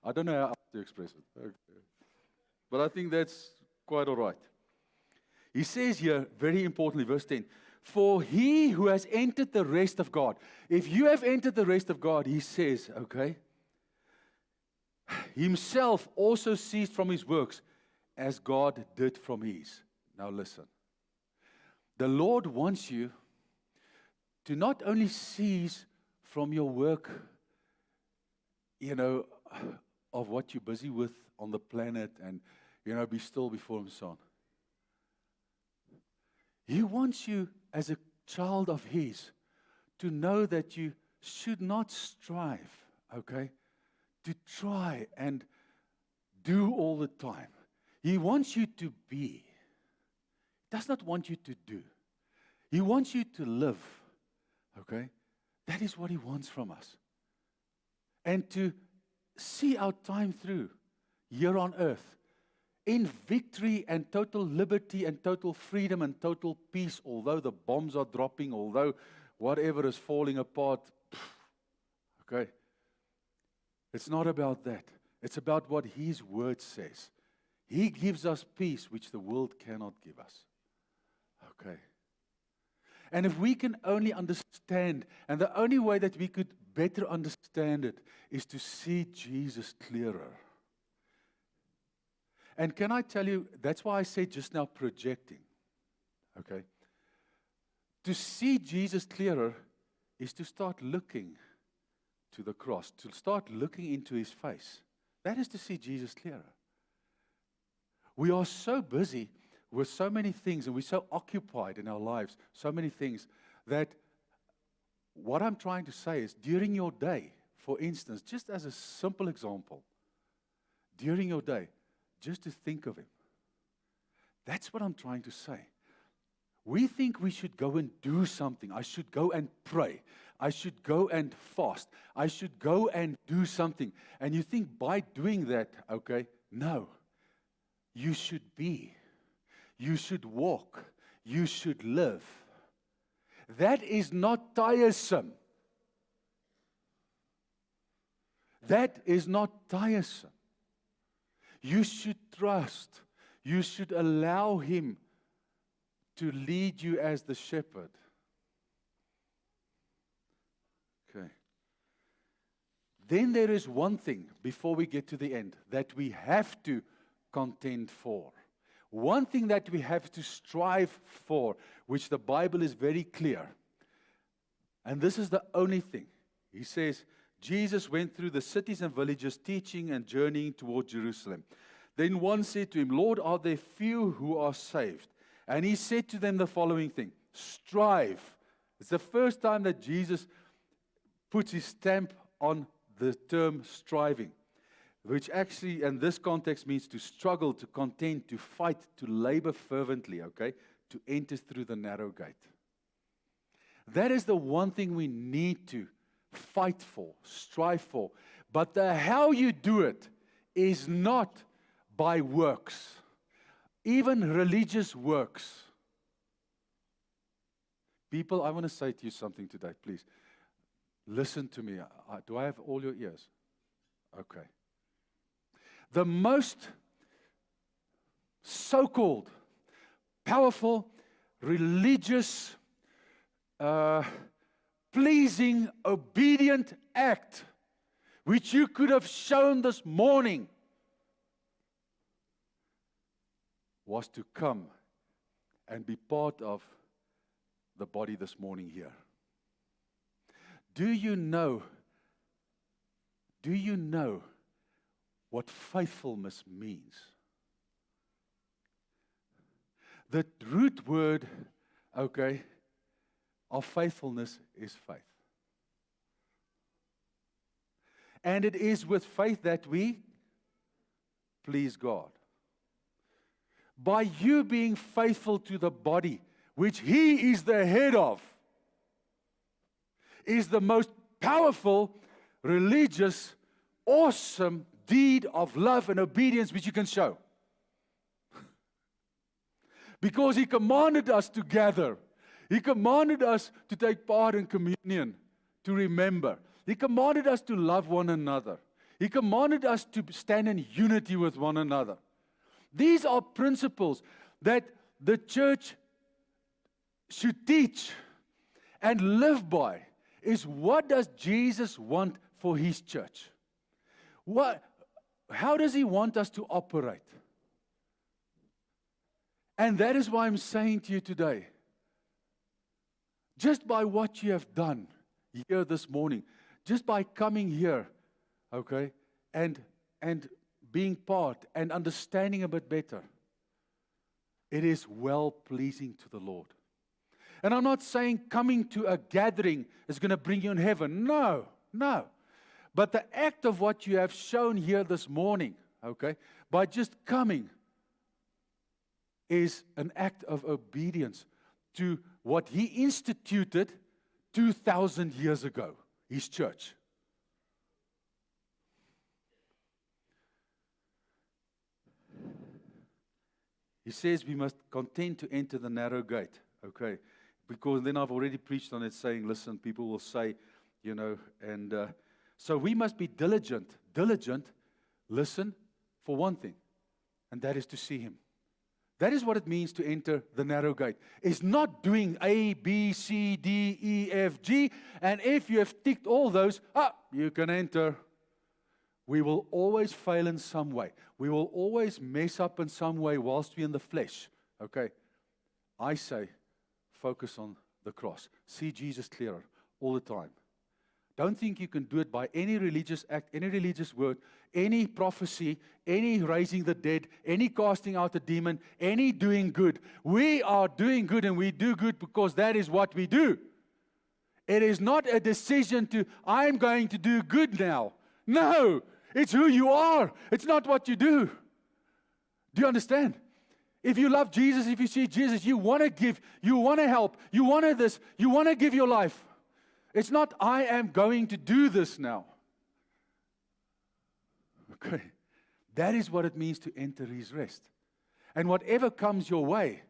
I don't know how to express it. Okay. But I think that's quite all right. He says here, very importantly, verse 10, for he who has entered the rest of God. If you have entered the rest of God, he says, okay, himself also ceased from his works as God did from his. Now listen. The Lord wants you to not only cease from your work, of what you're busy with on the planet and, be still before Him, son. He wants you as a child of His to know that you should not strive, okay, to try and do all the time. He wants you to be. He does not want you to do. He wants you to live, okay? That is what He wants from us. And to see our time through here on earth in victory and total liberty and total freedom and total peace, although the bombs are dropping, although whatever is falling apart, okay? It's not about that. It's about what His Word says. He gives us peace which the world cannot give us. Okay. And if we can only understand, and the only way that we could better understand it is to see Jesus clearer. And can I tell you, that's why I said just now projecting. Okay. To see Jesus clearer is to start looking to the cross, to start looking into His face. That is to see Jesus clearer. We are so busy with so many things, and we're so occupied in our lives, so many things, that what I'm trying to say is during your day, for instance, just as a simple example, during your day, just to think of Him. That's what I'm trying to say. We think we should go and do something. I should go and pray. I should go and fast. I should go and do something. And you think by doing that, okay, no. You should be. You should walk. You should live. That is not tiresome. That is not tiresome. You should trust. You should allow Him to lead you as the shepherd. Okay. Then there is one thing before we get to the end that we have to contend for. One thing that we have to strive for, which the Bible is very clear. And this is the only thing. He says, Jesus went through the cities and villages teaching and journeying toward Jerusalem. Then one said to Him, Lord, are there few who are saved? And He said to them the following thing, strive. It's the first time that Jesus puts His stamp on the term striving, which actually in this context means to struggle, to contend, to fight, to labor fervently, okay, to enter through the narrow gate. That is the one thing we need to fight for, strive for. But the how you do it is not by works, even religious works. People, I want to say to you something today, please. Listen to me. Do I have all your ears? Okay. the most so-called powerful, religious, pleasing, obedient act which you could have shown this morning was to come and be part of the body this morning here. Do you know what faithfulness means? The root word, of faithfulness is faith. And it is with faith that we please God. By you being faithful to the body, which He is the head of, is the most powerful, religious, awesome deed of love and obedience which you can show. Because He commanded us to gather. He commanded us to take part in communion, to remember. He commanded us to love one another. He commanded us to stand in unity with one another. These are principles that the church should teach and live by. Is what does Jesus want for His church? How does He want us to operate? And that is why I'm saying to you today, just by what you have done here this morning, just by coming here, and being part and understanding a bit better, it is well-pleasing to the Lord. And I'm not saying coming to a gathering is going to bring you in heaven. No. But the act of what you have shown here this morning, by just coming, is an act of obedience to what He instituted 2,000 years ago, His church. He says we must contend to enter the narrow gate, because then I've already preached on it saying, listen, people will say, so we must be diligent, listen, for one thing, and that is to see Him. That is what it means to enter the narrow gate. It's not doing A, B, C, D, E, F, G, and if you have ticked all those, you can enter. We will always fail in some way. We will always mess up in some way whilst we're in the flesh. I say, focus on the cross. See Jesus clearer all the time. Don't think you can do it by any religious act, any religious word, any prophecy, any raising the dead, any casting out a demon, any doing good. We are doing good and we do good because that is what we do. It is not a decision to, I'm going to do good now. No, it's who you are. It's not what you do. Do you understand? If you love Jesus, if you see Jesus, you want to give, you want to help, you want to this, you want to give your life. It's not, I am going to do this now. That is what it means to enter His rest. And whatever comes your way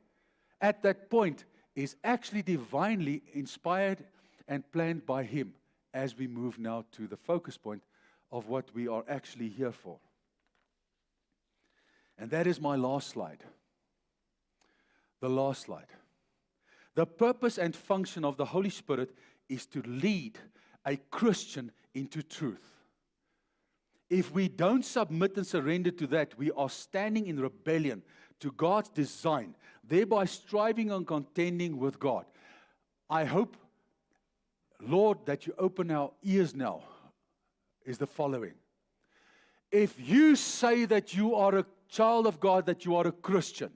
at that point is actually divinely inspired and planned by Him as we move now to the focus point of what we are actually here for. And that is my last slide. The last slide. The purpose and function of the Holy Spirit is to lead a Christian into truth. If we don't submit and surrender to that, we are standing in rebellion to God's design, thereby striving and contending with God. I hope, Lord, that you open our ears now, is the following. If you say that you are a child of God, that you are a Christian,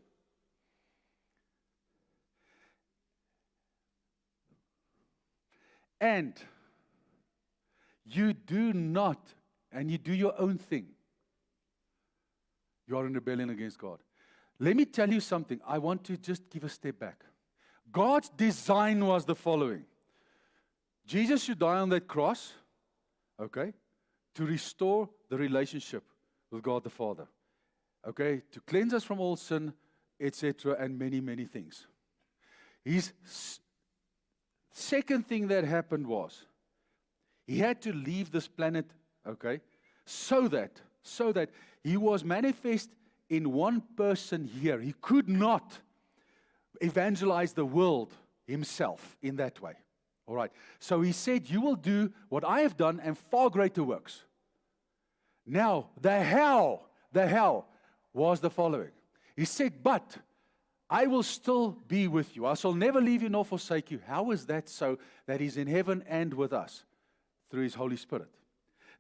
and you do not, and you do your own thing, you are in rebellion against God. Let me tell you something. I want to just give a step back. God's design was the following. Jesus should die on that cross, to restore the relationship with God the Father. To cleanse us from all sin, etc., and many, many things. His second thing that happened was, He had to leave this planet, so that So that He was manifest in one person here. He could not evangelize the world Himself in that way. All right. So He said, you will do what I have done and far greater works. Now, the how was the following. He said, but I will still be with you. I shall never leave you nor forsake you. How is that so? That He's in heaven and with us through His Holy Spirit.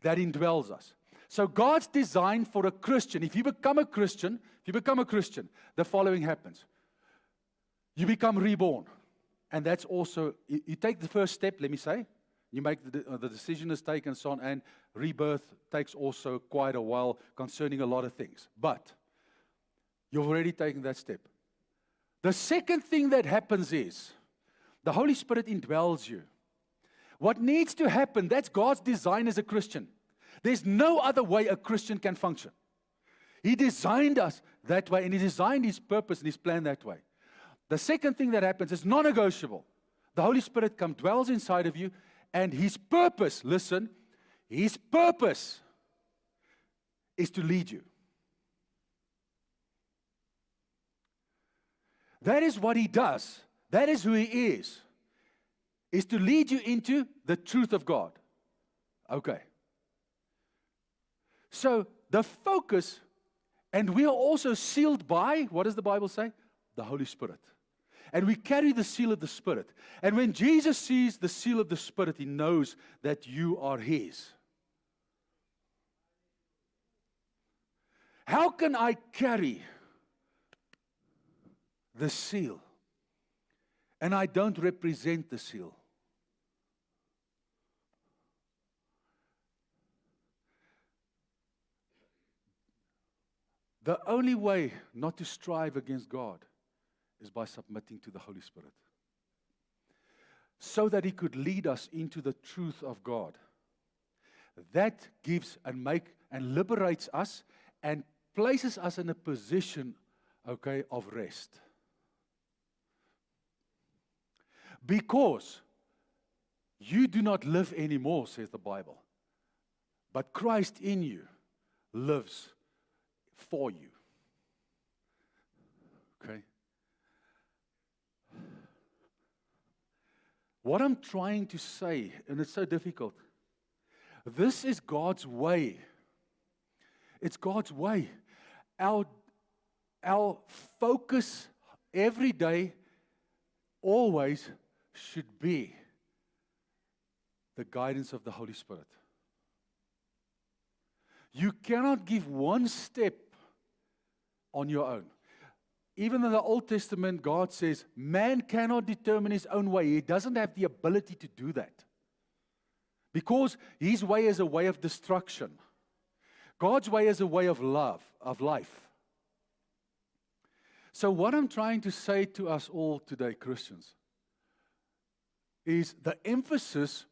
That indwells us. So God's design for a Christian, if you become a Christian, the following happens. You become reborn. And that's also, you take the first step, let me say. You make the decision is taken and so on. And rebirth takes also quite a while concerning a lot of things. But you've already taken that step. The second thing that happens is the Holy Spirit indwells you. What needs to happen, that's God's design as a Christian. There's no other way a Christian can function. He designed us that way, and He designed His purpose and His plan that way. The second thing that happens is non-negotiable. The Holy Spirit dwells inside of you, and His purpose, listen, His purpose is to lead you. That is what He does. That is who He is to lead you into the truth of God. Okay. So the focus, and we are also sealed by, what does the Bible say? The Holy Spirit. And we carry the seal of the Spirit. And when Jesus sees the seal of the Spirit, He knows that you are His. How can I carry the seal and I don't represent the seal? The only way not to strive against God is by submitting to the Holy Spirit, so that He could lead us into the truth of God. That gives and liberates us and places us in a position, okay, of rest. Because you do not live anymore, says the Bible, but Christ in you lives for you. Okay? What I'm trying to say, and it's so difficult, this is God's way. It's God's way. Our focus every day, always, should be the guidance of the Holy Spirit. You cannot give one step on your own. Even in the Old Testament, God says, man cannot determine his own way. He doesn't have the ability to do that. Because his way is a way of destruction. God's way is a way of love, of life. So what I'm trying to say to us all today, Christians, is the emphasis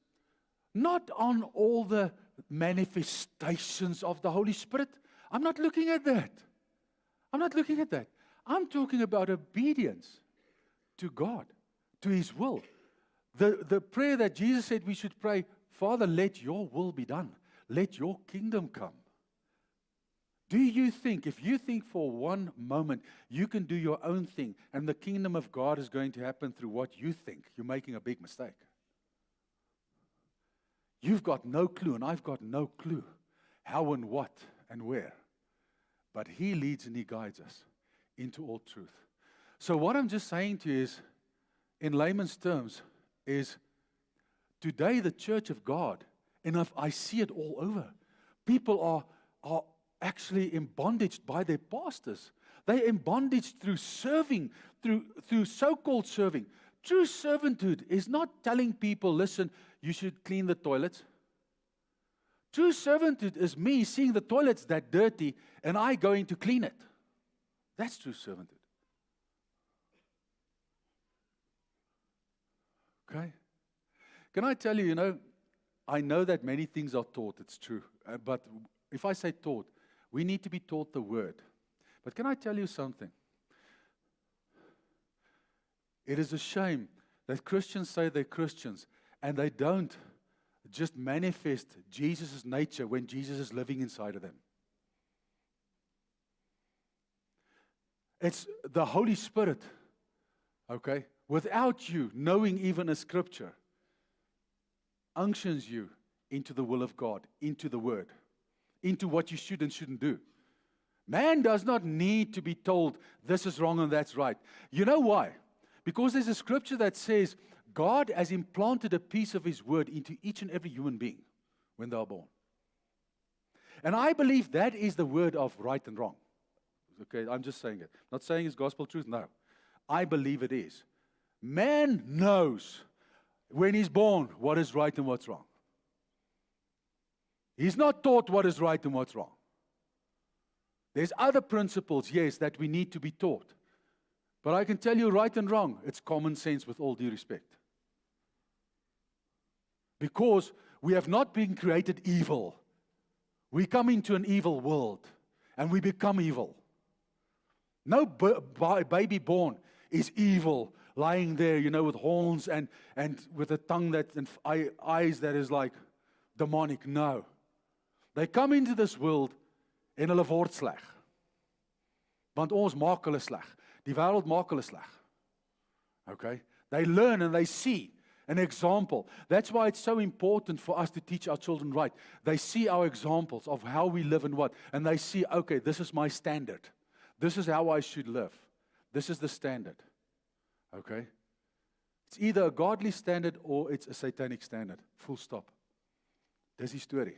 not on all the manifestations of the Holy Spirit. I'm not looking at that. I'm talking about obedience to God, to His will. The prayer that Jesus said we should pray, Father, let your will be done. Let your kingdom come. Do you think, if you think for one moment you can do your own thing and the kingdom of God is going to happen through what you think, you're making a big mistake. You've got no clue, and I've got no clue how and what and where. But He leads and He guides us into all truth. So what I'm just saying to you is, in layman's terms, is today the church of God, and I see it all over, people are actually in bondage by their pastors. They're in bondage through serving, through so-called serving. True servanthood is not telling people, listen, you should clean the toilets. True servanthood is me seeing the toilets that dirty and I going to clean it. That's true servanthood. Okay? Can I tell you, I know that many things are taught, it's true. But if I say taught, we need to be taught the word. But can I tell you something? It is a shame that Christians say they're Christians and they don't just manifest Jesus' nature when Jesus is living inside of them. It's the Holy Spirit, okay, without you knowing even a scripture, unctions you into the will of God, into the Word, into what you should and shouldn't do. Man does not need to be told this is wrong and that's right. You know why? Because there's a scripture that says God has implanted a piece of His Word into each and every human being when they are born. And I believe that is the word of right and wrong. Okay, I'm just saying it. Not saying it's gospel truth, no. I believe it is. Man knows when he's born what is right and what's wrong. He's not taught what is right and what's wrong. There's other principles, yes, that we need to be taught. But I can tell you right and wrong, it's common sense with all due respect. Because we have not been created evil. We come into an evil world and we become evil. No baby born is evil, lying there, with horns and with a tongue and eyes that is like demonic. No. They come into this world en hulle word sleg. Want ons maak hulle sleg. Die wêreld maak hulle sleg. Okay? They learn and they see an example. That's why it's so important for us to teach our children right. They see our examples of how we live and what. And they see, okay, this is my standard. This is how I should live. This is the standard. Okay? It's either a godly standard or it's a satanic standard. Full stop. Dis die storie.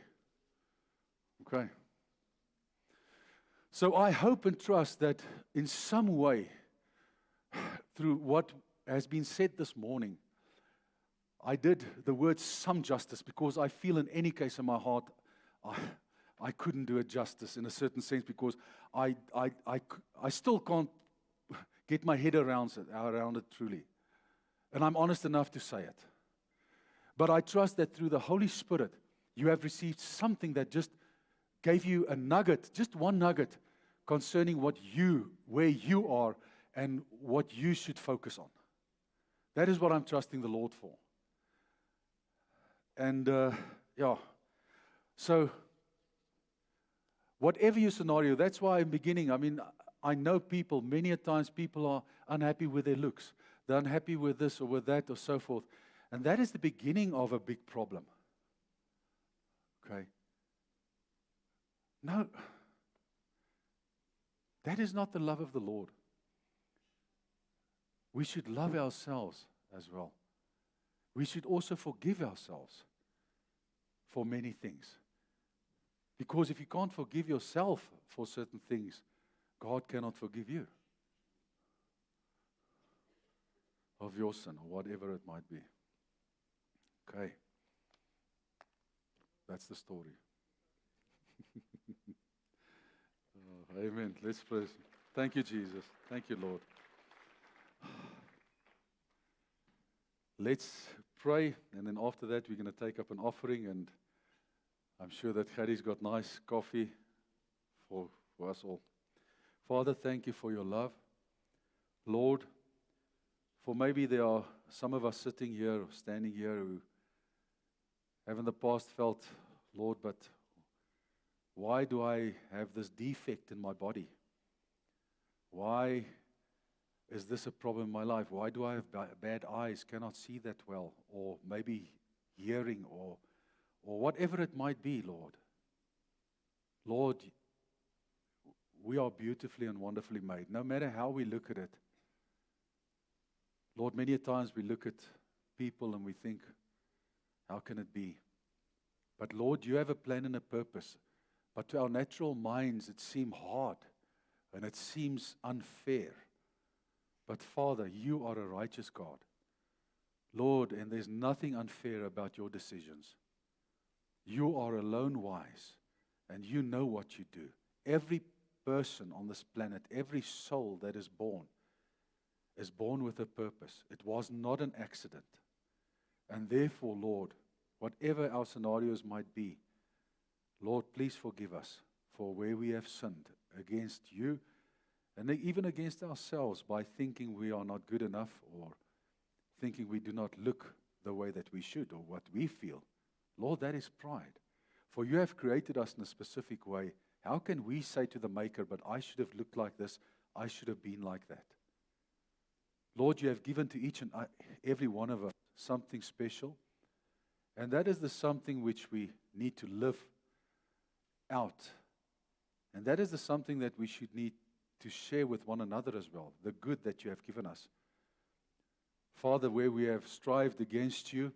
Okay? So I hope and trust that in some way, through what has been said this morning, I did the word some justice because I feel in any case in my heart I couldn't do it justice in a certain sense because I still can't get my head around it truly. And I'm honest enough to say it. But I trust that through the Holy Spirit, you have received something that just gave you a nugget, just one nugget, concerning where you are and what you should focus on. That is what I'm trusting the Lord for. And, so, whatever your scenario, that's why in the beginning, I know people, many a times people are unhappy with their looks. They're unhappy with this or with that or so forth. And that is the beginning of a big problem. Okay? No. That is not the love of the Lord. We should love ourselves as well. We should also forgive ourselves for many things. Because if you can't forgive yourself for certain things, God cannot forgive you of your sin or whatever it might be. Okay. That's the story. Amen. Let's pray. Thank you, Jesus. Thank you, Lord. Let's pray, and then after that, we're going to take up an offering, and I'm sure that Harry's got nice coffee for us all. Father, thank you for your love. Lord, for maybe there are some of us sitting here or standing here who have in the past felt, Lord, but why do I have this defect in my body? Why is this a problem in my life? Why do I have bad eyes, cannot see that well, or maybe hearing, or whatever it might be, Lord? Lord, we are beautifully and wonderfully made, no matter how we look at it. Lord, many times we look at people and we think, how can it be? But Lord, you have a plan and a purpose. But to our natural minds, it seems hard and it seems unfair. But Father, you are a righteous God. Lord, and there's nothing unfair about your decisions. You are alone wise, and you know what you do. Every person on this planet, every soul that is born with a purpose. It was not an accident. And therefore, Lord, whatever our scenarios might be, Lord, please forgive us for where we have sinned against you and even against ourselves by thinking we are not good enough or thinking we do not look the way that we should or what we feel. Lord, that is pride. For you have created us in a specific way. How can we say to the Maker, but I should have looked like this, I should have been like that. Lord, you have given to each and every one of us something special, and that is the something which we need to live out. And that is the something that we should need to share with one another as well, the good that you have given us. Father, where we have strived against you,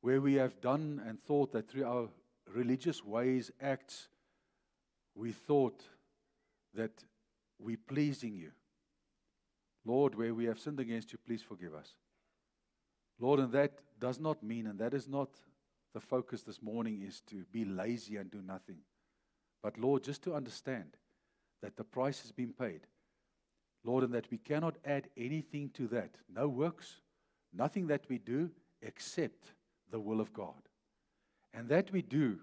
where we have done and thought that through our religious ways, acts, we thought that we're pleasing you. Lord, where we have sinned against you, please forgive us. Lord, and that does not mean, and that is not the focus this morning, is to be lazy and do nothing. But Lord, just to understand that the price has been paid. Lord, and that we cannot add anything to that. No works, nothing that we do except the will of God. And that we do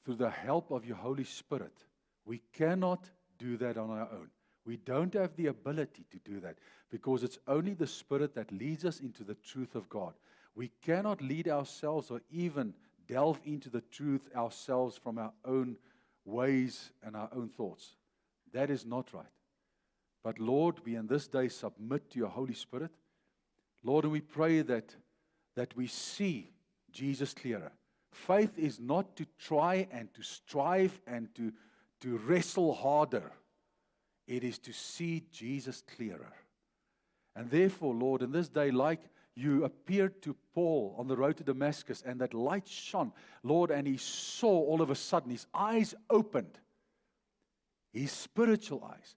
through the help of your Holy Spirit. We cannot do that on our own. We don't have the ability to do that because it's only the Spirit that leads us into the truth of God. We cannot lead ourselves or even delve into the truth ourselves from our own ways and our own thoughts. That is not right. But Lord, we in this day submit to your Holy Spirit. Lord, and we pray that we see Jesus clearer. Faith is not to try and to strive and to wrestle harder. It is to see Jesus clearer. And therefore, Lord, in this day, like you appeared to Paul on the road to Damascus, and that light shone, Lord, and he saw all of a sudden, his eyes opened, his spiritual eyes,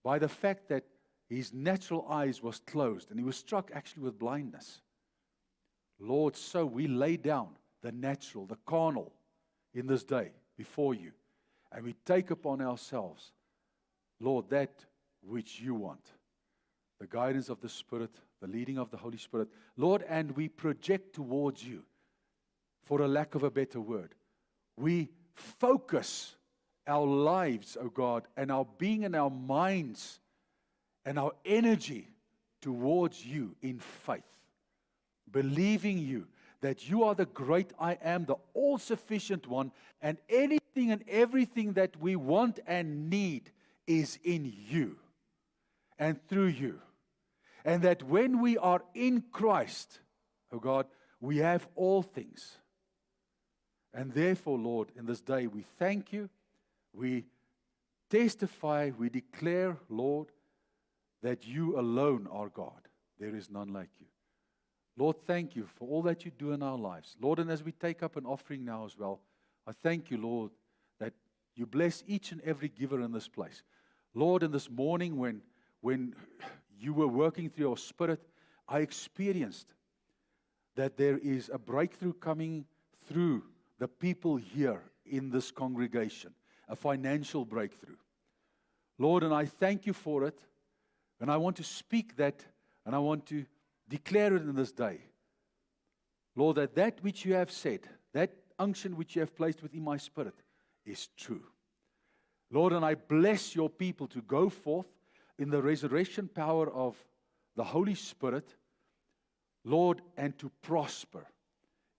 by the fact that his natural eyes was closed, and he was struck actually with blindness. Lord, so we lay down the natural, the carnal, in this day before you, and we take upon ourselves, Lord, that which you want. The guidance of the Spirit, the leading of the Holy Spirit. Lord, and we project towards you, for a lack of a better word. We focus our lives, oh God, and our being and our minds and our energy towards you in faith. Believing you that you are the great I am, the all-sufficient one, and anything and everything that we want and need is in you and through you. And that when we are in Christ, oh God, we have all things. And therefore, Lord, in this day we thank you, we testify, we declare, Lord, that you alone are God. There is none like you. Lord, thank you for all that you do in our lives. Lord, and as we take up an offering now as well, I thank you, Lord, that you bless each and every giver in this place. Lord, in this morning when you were working through your Spirit, I experienced that there is a breakthrough coming through the people here in this congregation, a financial breakthrough. Lord, and I thank you for it, and I want to speak that, and I want to declare it in this day. Lord, that which you have said, that unction which you have placed within my spirit is true. Lord, and I bless your people to go forth in the resurrection power of the Holy Spirit, Lord, and to prosper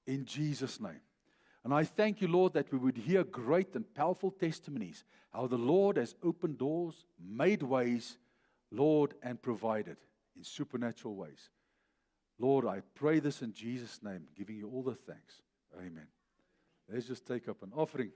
in Jesus' name. And I thank you, Lord, that we would hear great and powerful testimonies, how the Lord has opened doors, made ways, Lord, and provided in supernatural ways. Lord, I pray this in Jesus' name, giving you all the thanks. Amen. Let's just take up an offering.